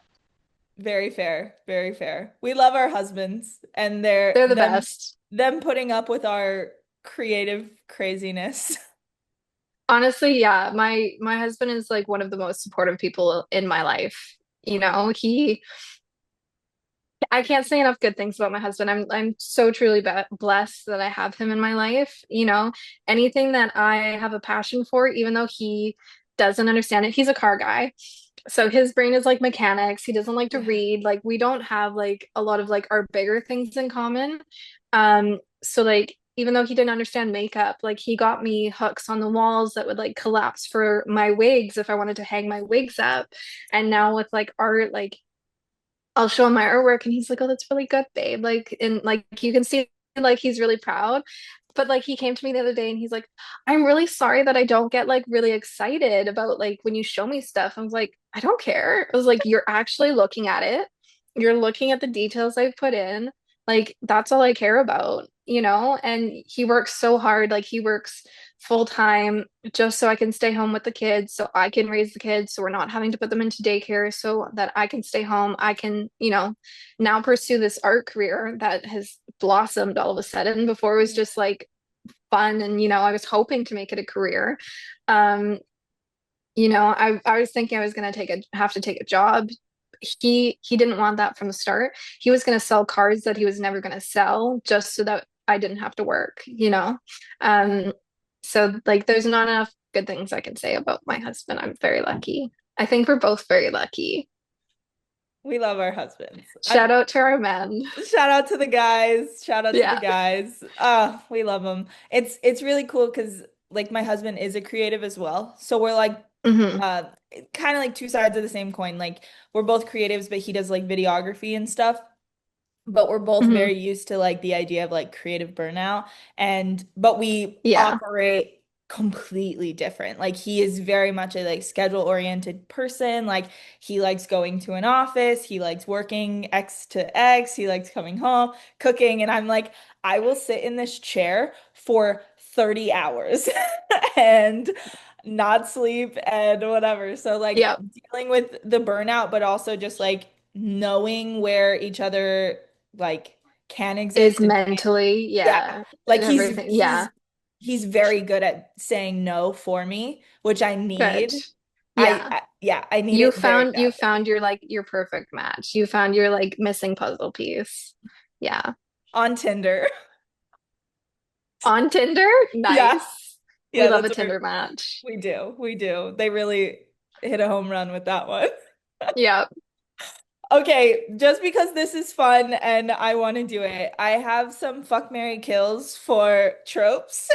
very fair, very fair. We love our husbands and They're the best. them putting up with our creative craziness. Honestly, yeah. My husband is like one of the most supportive people in my life. You know, I can't say enough good things about my husband. I'm so truly be blessed that I have him in my life. You know, anything that I have a passion for, even though he doesn't understand it, he's a car guy. So his brain is like mechanics. He doesn't like to Yeah. read. Like we don't have like a lot of like our bigger things in common. So like even though he didn't understand makeup, like he got me hooks on the walls that would like collapse for my wigs if I wanted to hang my wigs up. And now with like art, like I'll show him my artwork and he's like, "Oh, that's really good, babe." Like and like you can see like he's really proud. But like he came to me the other day and he's like, "I'm really sorry that I don't get like really excited about like when you show me stuff." I was like, "I don't care." I was like, "You're actually looking at it. You're looking at the details I've put in. Like that's all I care about, you know?" And he works so hard. Like he works full time just so I can stay home with the kids, so I can raise the kids, so we're not having to put them into daycare, so that I can stay home. I can, you know, now pursue this art career that has blossomed all of a sudden. Before it was just like fun and, you know, I was hoping to make it a career. Um, you know, I was thinking I was gonna have to take a job. He didn't want that from the start. He was gonna sell cars that he was never gonna sell just so that I didn't have to work, you know? Um, so like there's not enough good things I can say about my husband. I'm very lucky. I think we're both very lucky. We love our husbands. Shout out to our men. Shout out to the guys. Shout out to the Yeah. guys. We love them. It's really cool because like my husband is a creative as well. So we're like Hmm. uh kind of like two sides of the same coin. Like we're both creatives, but he does like videography and stuff. But we're both Hmm. very used to like the idea of like creative burnout and but we Yeah. operate completely different. Like he is very much a like schedule oriented person. Like he likes going to an office, he likes working X to X, he likes coming home, cooking, and I'm like I will sit in this chair for 30 hours and not sleep and whatever. So like Yeah. dealing with the burnout but also just like knowing where each other like can Is exist and mentally, yeah, yeah, like and everything. Yeah. he's very good at saying no for me, which I Good. need. Yeah. Yeah, I need it very You badly. found your like your perfect match. You found your like missing puzzle piece. Yeah. On Tinder. On Tinder? Yeah. Nice. We Yeah, love a that's what Tinder match. we do. We do. They really hit a home run with that one. Yeah, Okay, just because this is fun and I want to do it, I have some fuck, marry, kills for tropes.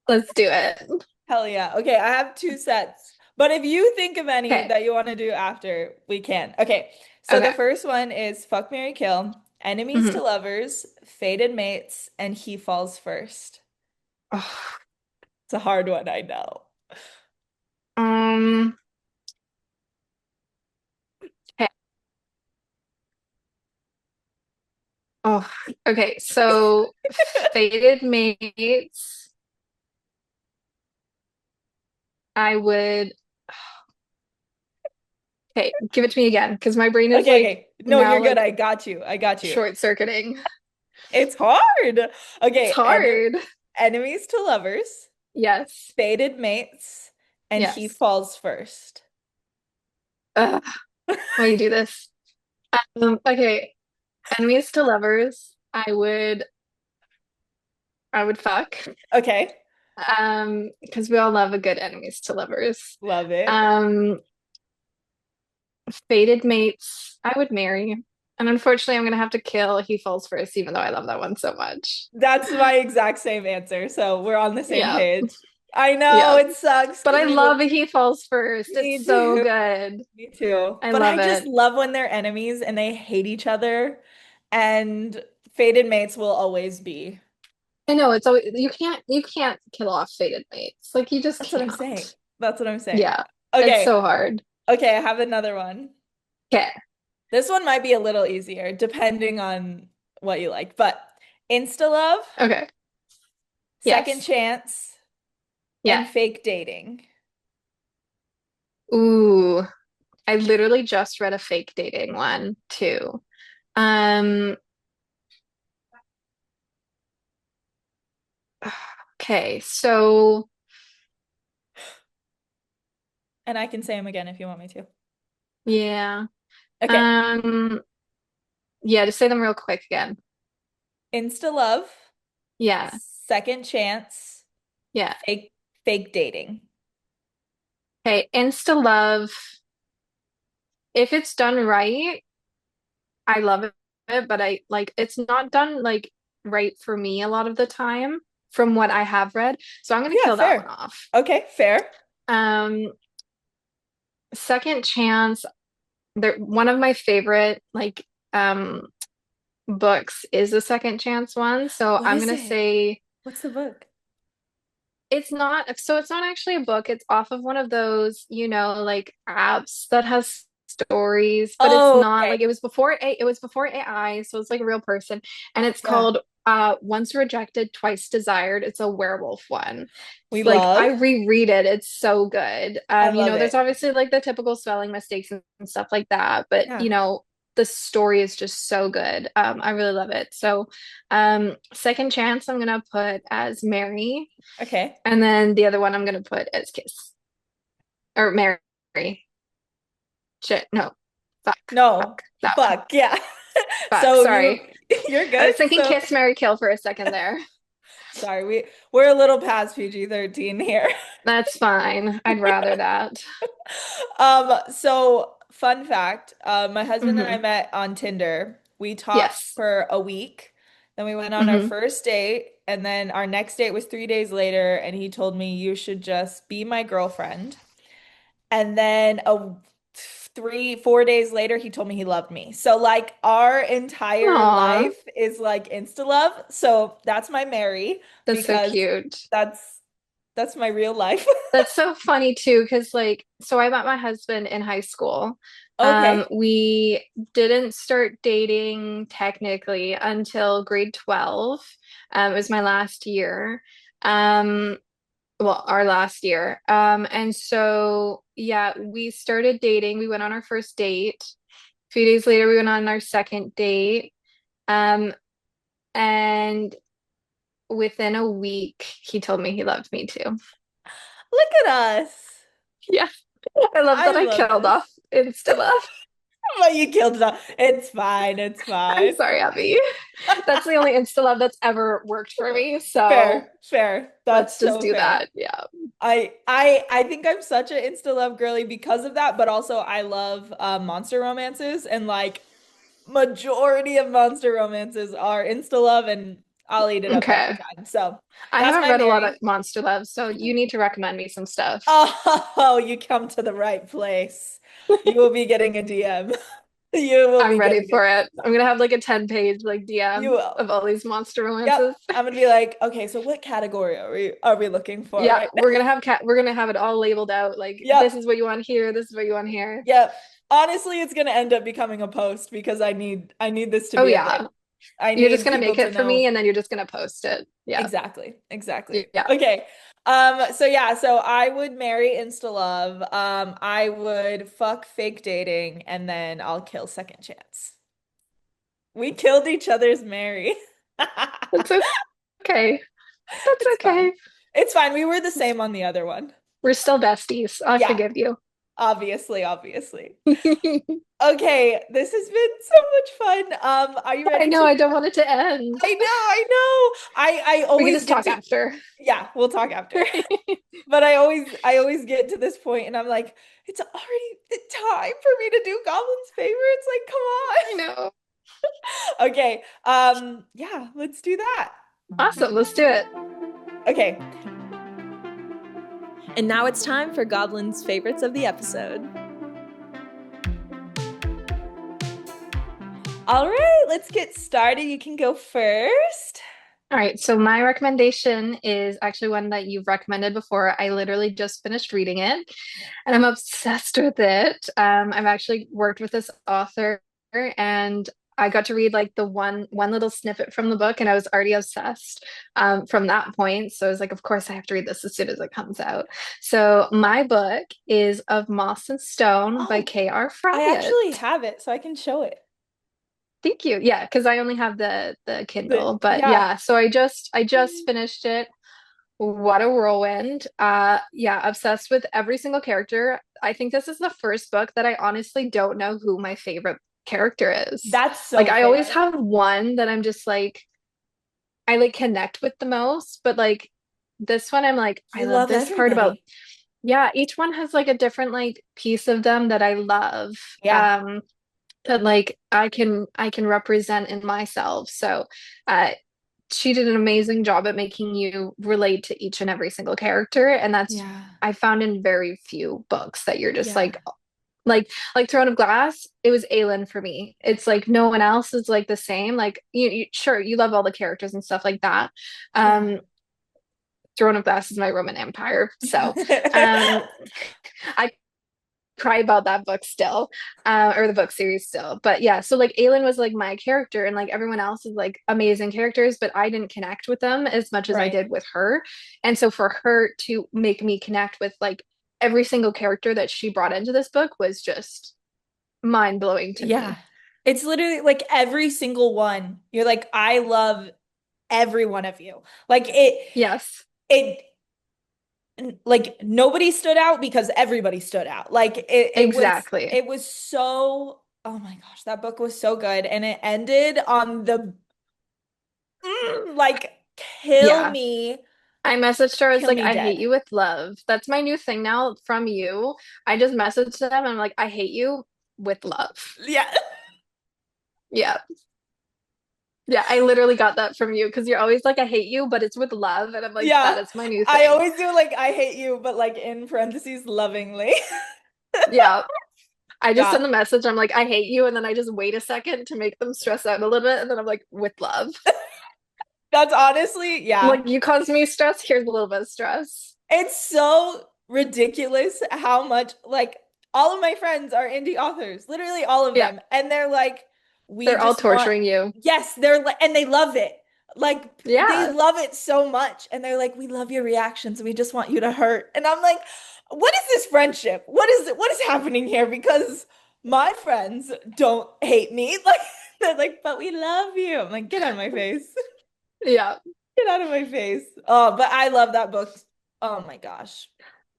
let's do it. Hell yeah. Okay, I have two sets. But if you think of any Okay. that you want to do after, we can. Okay, so the Okay. first one is fuck, marry, kill, enemies Hmm. to lovers, fated mates, and he falls first. Oh, It's a hard one, I know. um, okay. Oh, okay. So fated mates. I would, okay, give it to me again because my brain is Okay, like okay. No, now you're good. like I got you. I got you. short circuiting. It's hard. It's Okay, hard. enemies to lovers, Yes. fated mates, and he Yes. falls first. Ugh, why you do this? Okay. Enemies to lovers. I would fuck. Okay, Because we all love a good enemies to lovers. love it. Um, Fated mates, I would marry. And unfortunately, I'm gonna have to kill He Falls First, even though I love that one so much. That's my exact same answer. So we're on the same Yeah, page. I know yeah. it sucks But because I love He Falls First. It's me so too. good. Me too. I But love I just it. love when they're enemies and they hate each other. And fated mates will always be. I know it's always you can't kill off fated mates. Like you just That's what I'm saying. can't. That's what I'm saying. Yeah, it's Okay. so hard. Okay, I have another one. Okay. This one might be a little easier depending on what you like. But insta love, Okay. second Yes. chance, Yeah. and fake dating. Ooh. I literally just read a fake dating one too. Um, okay, so And I can say them again if you want me to. yeah. Okay. Um, yeah, just say them real quick again. Insta love, Yeah, second chance, yeah. fake fake dating. Okay, Insta love. If it's done right, I love it, but I like it's not done like right for me a lot of the time from what I have read. So I'm gonna Yeah, kill that one fair. off. Okay, fair. Um, Second chance, there one of my favorite books is the second chance one. So What I'm is gonna it? say What's the book? it's not actually a book. It's off of one of those, like apps that has stories, but it's Oh, not okay. like it was before AI, so it's like a real person. And it's Yeah. called Once Rejected, Twice Desired. It's a werewolf one. We It's like I love. reread it. It's so good. I love There's it. obviously like the typical spelling mistakes and stuff like that, but Yeah. the story is just so good. I really love it. So, second chance I'm gonna put as Mary. Okay. And then the other one I'm gonna put as Kiss or Mary. Shit, no, No, fuck that one. fuck. Yeah. Fuck. So Sorry, you're I good. was thinking So Kiss, Mary, Kill for a second there. sorry, we're a little past PG-13 here. That's fine. I'd rather that. So fun fact, my husband and I Hmm. met on Tinder. We talked Yes. for a week, then we went on our Hmm. first date, and then our next date was 3 days later, and he told me you should just be my girlfriend. And then 4 days later, he told me he loved me. So like our entire Aw, life is like insta love. So that's my Mary that's so because cute. that's that's my real life. That's so funny too, because so I met my husband in high school. Okay. We didn't start dating technically until grade 12. It was my last year. Um, well, our last year. And so yeah, we started dating. We went on our first date. A few days later, we went on our second date. Um, and within a week, he told me he loved me too. Look at us. Yeah. I love I that I love killed this. off Insta love. But you killed it all. It's fine. It's I'm fine. sorry, Abby. That's the only Insta love that's ever worked for me. So Fair, fair. That's let's just so do fair. that. Yeah. I think I'm such an insta love girly because of that, but also I love monster romances and like majority of monster romances are insta love and I'll eat it up every Okay. time. So I that's haven't my read a lot of Mary. Monster Love, so you need to recommend me some stuff. Oh, you come to the right place. You will be getting a DM. You will I'm be ready getting it. for it. I'm gonna have like a 10-page like You DM will. of all these monster Yep. romances. I'm gonna be like, okay, so what category are we looking for, Yeah, right? we're gonna have it all labeled out. Like this Yep. is what you want here, this is what you want here. Yep. Honestly, it's gonna end up becoming a post because I need this to Oh be a thing. yeah. I You're just need gonna people make to it for me know and then you're just gonna post it. Yeah. exactly. Exactly. Yeah. Okay. So yeah, so I would marry Insta Love. I would fuck fake dating, and then I'll kill second chance. We killed each other's Mary. That's okay. That's It's fine. okay. It's fine. We were the same on the other one. We're still besties. I Yeah, forgive you. obviously, obviously. Okay, this has been so much fun. Are you I ready know, to? I don't want it to end. I know. I We can always just get talk to. after. Yeah, we'll talk after. But I always get to this point and I'm like, it's already the time for me to do Goblin's favorites. Like, I know. come on. Okay. Yeah, let's do that. Awesome. Let's do it. Okay. And now it's time for Goblin's favorites of the episode. All right, let's get started. You can go first. All right. So my recommendation is actually one that you've recommended before. I literally just finished reading it and I'm obsessed with it. I've actually worked with this author and I got to read like the one little snippet from the book and I was already obsessed from that point. So I was like, of course I have to read this as soon as it comes out. So my book is Of Moss and Stone by Oh, K.R. I Fryatt. actually have it, so I can show it. Thank you. Yeah, because I only have the But Kindle. But yeah. yeah, so I just finished it. What a whirlwind. Yeah, obsessed with every single character. I think this is the first book that I honestly don't know who my favorite character is. That's Like so I always fair. have one that I'm just like I like connect with the most, but like this one I'm like I You love love this part about everybody. yeah, each one has like a different like piece of them that I love. Yeah. Um that like I can represent in myself. So uh she did an amazing job at making you relate to each and every single character. And that's Yeah. I found in very few books that you're just Yeah. like Throne of Glass, it was Aelin for me. It's like no one else is like the same. Like you sure you love all the characters and stuff like that. Yeah. Um Throne of Glass is my Roman Empire. So um I cry about that book still, or the book series still. But yeah, so like Aelin was like my character, and like everyone else is like amazing characters, but I didn't connect with them as much as I Right. did with her. And so for her to make me connect with like every single character that she brought into this book was just mind blowing to Yeah. me. It's literally like every single one. You're like, I love every one of you. Like Yes, it like nobody stood out because everybody stood out. Like exactly. it was so, oh my gosh, that book was so good. And it ended on the like Yeah. I messaged her, I was kill like, me I hate dead. you with love. That's my new thing now from you. I just messaged them and I'm like, I hate you with love. Yeah. Yeah. Yeah, I literally got that from you because you're always like, I hate you, but it's with love. And I'm like, that Yeah. is my new I thing. always do like I hate you, but like in parentheses lovingly. Yeah. I just Yeah. send the message. I'm like, I hate you. And then I just wait a second to make them stress out a little bit. And then I'm like, with love. That's honestly, I'm yeah. like, you caused me stress. Here's a little bit of stress. It's so ridiculous how much like all of my friends are indie authors, literally all of Yeah. them. And they're like, we They're all just want, torturing you. yes, they're like, and they love it. Like they Yeah. love it so much. And they're like, we love your reactions. We just want you to hurt. And I'm like, what is this friendship? What is it? What is happening here? Because my friends don't hate me. Like they're like, but we love you. I'm like, get out of my face. Yeah. Get out of my face. Oh, but I love that book. Oh my gosh.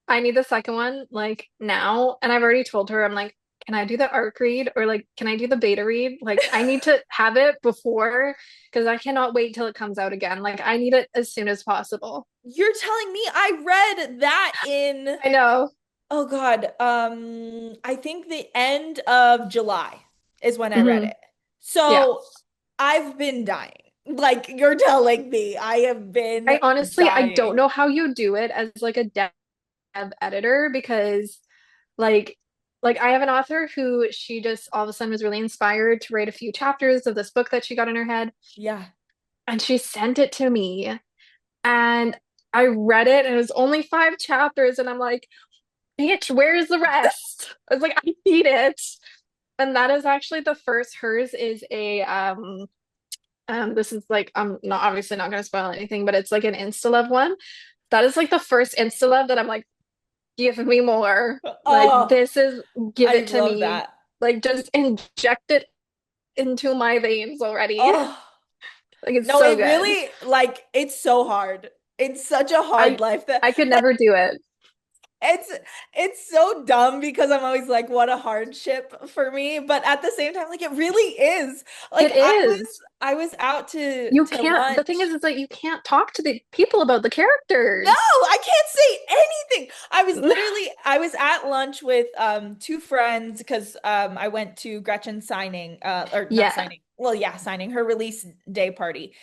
I need the second one like now. And I've already told her, I'm like, can I do the ARC read or like, can I do the beta read? Like, I need to have it before because I cannot wait till it comes out again. Like, I need it as soon as possible. You're telling me I read that in, I know. oh God, I think the end of July is when I read Hmm. it. Yeah. So I've been dying. Like you're telling me I have been I honestly, I don't dying. know how you do it as like a dev editor because like I have an author who she just all of a sudden was really inspired to write a few chapters of this book that she got in her head Yeah. and she sent it to me and I read it and it was only 5 chapters and I'm like, bitch, where's the rest? I was like, I need it. And that is actually the first. Hers is a this is like I'm not obviously not gonna spoil anything, but it's like an insta love one. That is like the first insta love that I'm like, give me more. Like Oh, this is give I it to love me. that. Like just inject it into my veins already. Oh, Like it's no, so it good. really, like, it's so hard. It's such a hard I life that, I could like, never do it. it's it's so dumb because I'm always like, what a hardship for me. But at the same time, like, it really is. Like, It is. I was out You to can't, the thing lunch. is like you can't talk to the people about the No, characters. I can't say anything. I was at lunch with two friends because I went to Gretchen's signing or not Yeah. signing. Well, yeah, signing her release day party.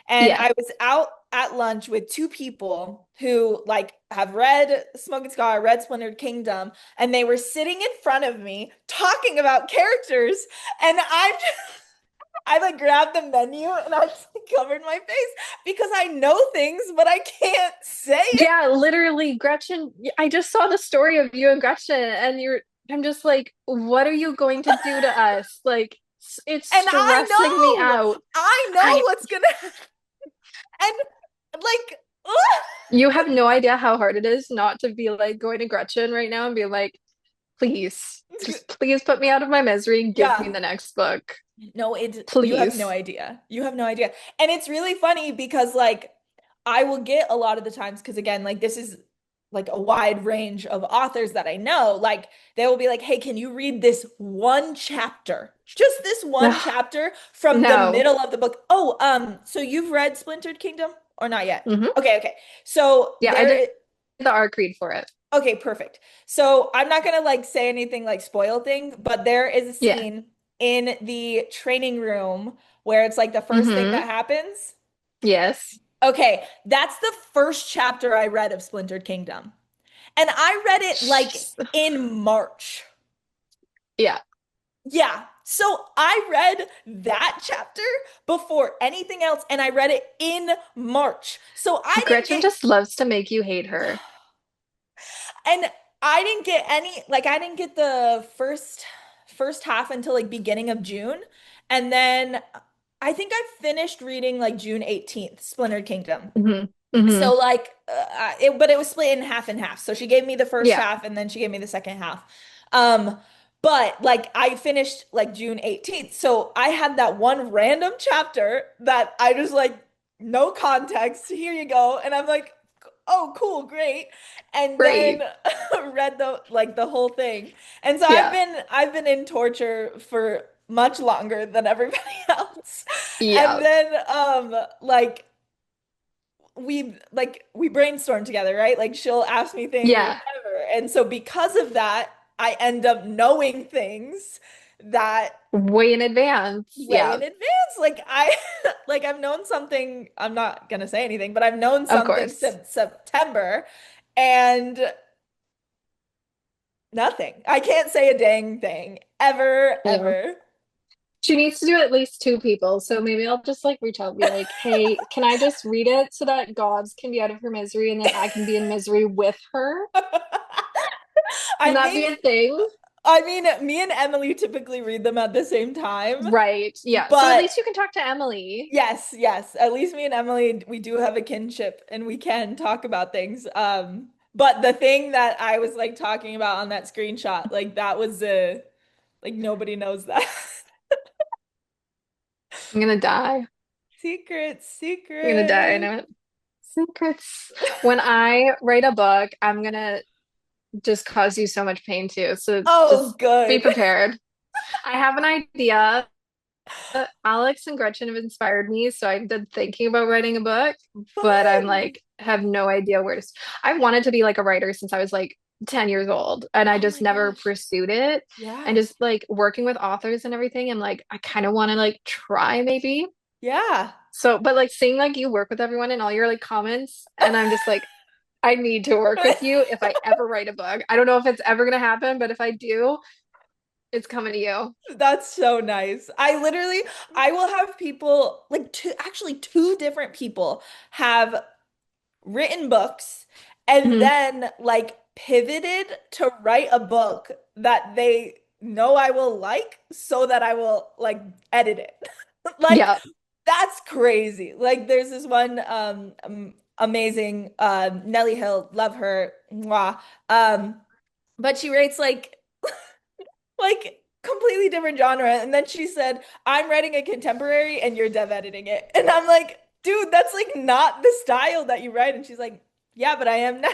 And Yeah. I was out at lunch with two people who like have read Smoke and Scar, read Splintered Kingdom, and they were sitting in front of me talking about characters, and I like grabbed the menu and I just like, covered my face because I know things, but I can't say it. Yeah, literally, Gretchen. I just saw the story of you and Gretchen, and I'm just like, what are you going to do to us? Like, it's And stressing me out. I know I, what's gonna happen. And like, you have no idea how hard it is not to be like going to Gretchen right now and be like, please, just please put me out of my misery and give me yeah. the next book. No, it you have no Please. idea. You have no idea. And it's really funny because like I will get a lot of the times because again, like this is like a wide range of authors that I know. Like they will be like, "Hey, can you read this one chapter? Just this one chapter from the No. middle of the book." Oh, so you've read Splintered Kingdom or not yet? Hmm. Okay, okay. So Yeah, I there did the arc read for it. okay, perfect. So I'm not gonna like say anything like spoil things, but there is a Yeah. scene in the training room where it's like the first thing Hmm. that happens. Yes. Okay, that's the first chapter I read of Splintered Kingdom. And I read it like in March. Yeah. Yeah. So I read that chapter before anything else, and I read it in March. So I didn't Gretchen get just loves to make you hate her. And I didn't get any, like I didn't get the first half until like beginning of June. And then I think I finished reading like June 18th, Splintered Kingdom. Hmm. Hmm. So like but it was split in half and half. So she gave me the first Yeah. half and then she gave me the second half. Um but like I finished like June 18th. So I had that one random chapter that I just like no context. Here you go. And I'm like, "Oh, cool, great." And then Great. read the like the whole thing. And so Yeah. I've been in torture for much longer than everybody else. And Yeah. then like we brainstorm together, right? Like she'll ask me things or Yeah. whatever. And so because of that, I end up knowing things that Way in advance. way Yeah. in advance. Like I like I've known something, I'm not gonna say anything, but I've known Of something course. since September and nothing. I can't say a dang thing ever, Yeah. ever. She needs to do at least two people. So maybe I'll just like reach out and be like, hey, can I just read it so that gods can be out of her misery and then I can be in misery with her? Can I that mean, be a thing? me and Emily typically read them at the same time, Right. Yeah. So at but least you can talk to Emily. yes, yes. At least me and Emily, we do have a kinship and we can talk about things. But the thing that I was like talking about on that screenshot, like that was like nobody knows that. I'm gonna die. Secrets, I'm gonna die. I secrets. know it. Secrets. When I write a book, I'm gonna just cause you so much pain too. So Oh, just be good. prepared. I have an idea. Alex and Gretchen have inspired me, so I've been thinking about writing a book, but I'm Fun. like have no idea where to. I wanted to be like a writer since I was like 10 years old, and I Oh just my never gosh. pursued it. And Yeah. just like working with authors and everything, I'm like I kind of want to like try maybe. Yeah. So, but like seeing like you work with everyone and all your like comments, and I'm just like I need to work with you if I ever write a book. I don't know if it's ever gonna happen, but if I do, it's coming to you. That's so nice. I will have people like actually two different people have written books and Mhm. then like pivoted to write a book that they know I will like so that I will like edit it. Like Yeah. that's crazy. Like there's this one amazing. Nellie Hill, love her. Mwah. But she writes like completely different genre. And then she said, I'm writing a contemporary and you're dev editing it. And I'm like, dude, that's like not the style that you write. And she's like, yeah, but I am now. I'm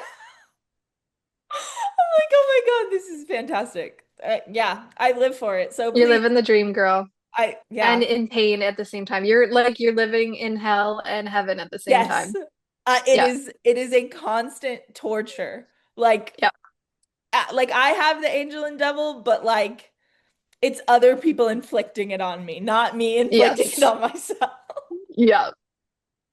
like, oh my God, this is fantastic. Yeah, I live for it. So You're please, living the dream, girl. And yeah, in pain at the same time. You're living in hell and heaven at the same yes. time. It Yeah. is a constant torture. Like, Yeah. like I have the angel and devil, but like it's other people inflicting it on me, not me inflicting it Yes. on myself. Yeah.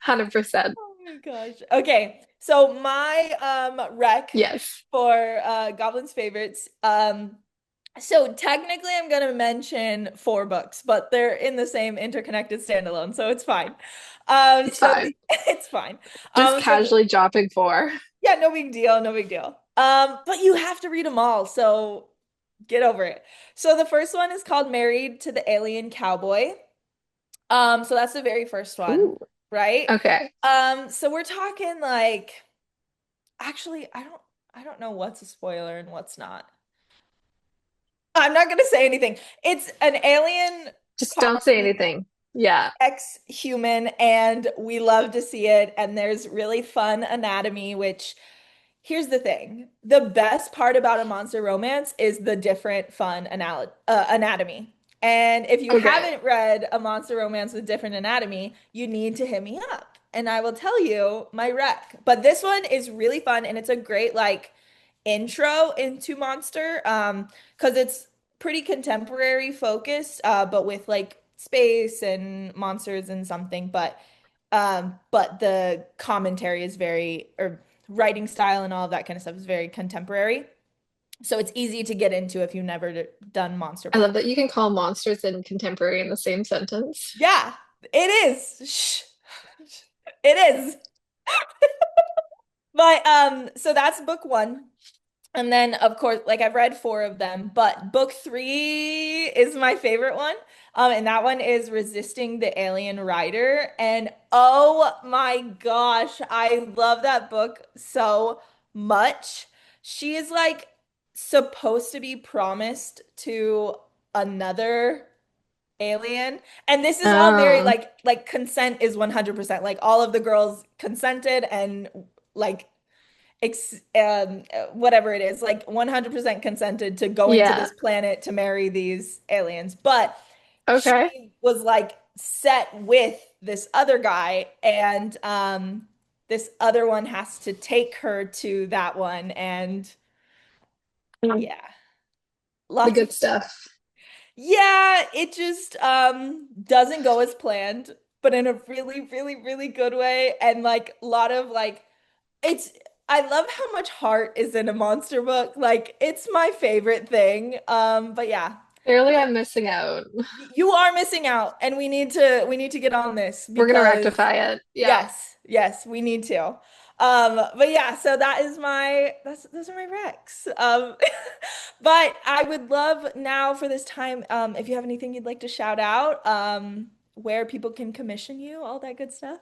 100%. Oh my gosh. Okay. So my rec Yes. for Goblin's favorites. So technically I'm gonna mention four books, but they're in the same interconnected standalone, so it's fine. It's So fine. it's fine. Just So casually dropping four. yeah, no big deal, no big deal. But you have to read them all, so get over it. So the first one is called Married to the Alien Cowboy. So that's the very first one, Ooh. right? Okay. So we're talking like actually I don't know what's a spoiler and what's not. I'm not gonna say anything. It's an alien Just don't say colony, anything. Yeah. ex-human, and we love to see it. And there's really fun anatomy, which here's the thing. The best part about a monster romance is the different fun anatomy. And if you Okay. haven't read a monster romance with different anatomy, you need to hit me up and I will tell you my rec. But this one is really fun and it's a great like intro into monster because it's pretty contemporary focused but with like space and monsters and something but the commentary is very or writing style and all of that kind of stuff is very contemporary. So it's easy to get into if you've never done monster I love books. that you can call monsters and contemporary in the same sentence. Yeah, it is. Shh. It is. But so that's book one. And then, of course, like I've read four of them, but book three is my favorite one. And that one is Resisting the Alien Rider. And oh my gosh, I love that book so much. She is like supposed to be promised to another alien. And this is all very Oh, like consent is 100%. Like all of the girls consented and like whatever it is, like 100% consented to going to yeah. this planet to marry these aliens. But Okay. she was like set with this other guy, and this other one has to take her to that one. And Mm. yeah, The lots of good stuff. yeah, it just doesn't go as planned, but in a really, really, really good way. And like a lot of like it's I love how much heart is in a monster book. Like it's my favorite thing. But yeah, Clearly, I'm missing out. you are missing out and we need to get on this We're gonna because rectify it. Yeah. yes, we need to. But yeah, so that is those are my recs. But I would love now for this time, if you have anything you'd like to shout out, where people can commission you, all that good stuff.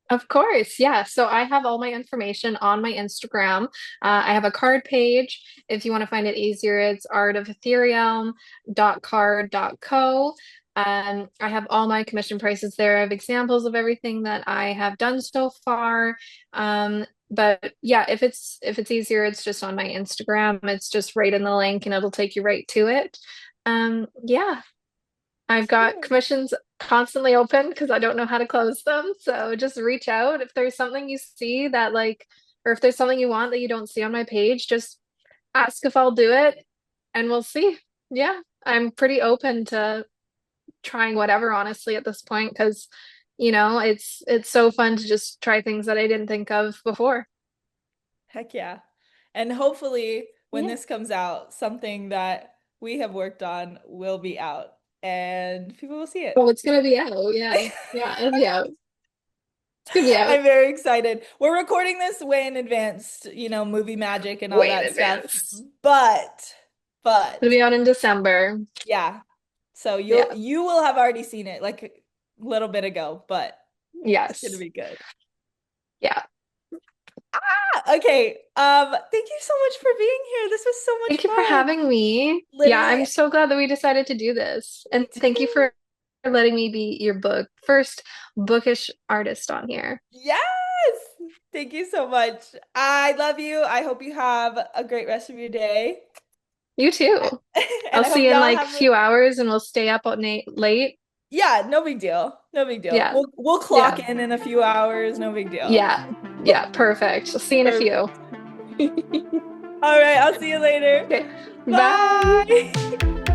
Of course, yeah. So I have all my information on my Instagram. I have a card page. If you want to find it easier, it's artoftherealm.card.co. I have all my commission prices there. I have examples of everything that I have done so far. But yeah, if it's easier, it's just on my Instagram. It's just right in the link and it'll take you right to it. Yeah, I've got Sweet. commissions constantly open because I don't know how to close them. So just reach out if there's something you see that like, or if there's something you want that you don't see on my page, just ask if I'll do it and we'll see. Yeah, I'm pretty open to trying whatever, honestly, at this point, because it's so fun to just try things that I didn't think of before. Heck yeah. And hopefully, when Yeah. this comes out, something that we have worked on will be out and people will see it. Oh, it's gonna be out. Yeah. Yeah, it'll be out. It's gonna be out I'm very excited. We're recording this way in advance, movie magic and all way in that stuff. advance. But, It'll but be out in December. yeah. So Yeah. you will have already seen it like a little bit ago, but it's gonna Yes. be good. Yeah. Okay. Thank you so much for being here. This was so much Thank you for fun. having me. Yeah, Literally, I'm so glad that we decided to do this. me And thank you too. for letting me be your first bookish artist on here. Yes. Thank you so much. I love you. I hope you have a great rest of your day. You too. And I'll I see hope you in y'all like a have a few hours and we'll stay up all night late. yeah, no big deal. No big deal. Yeah. We'll clock Yeah. in a few hours, no big deal. Yeah. Yeah. Perfect. I'll see you in a few. Perfect. All right, I'll see you later. Okay. Bye. Bye.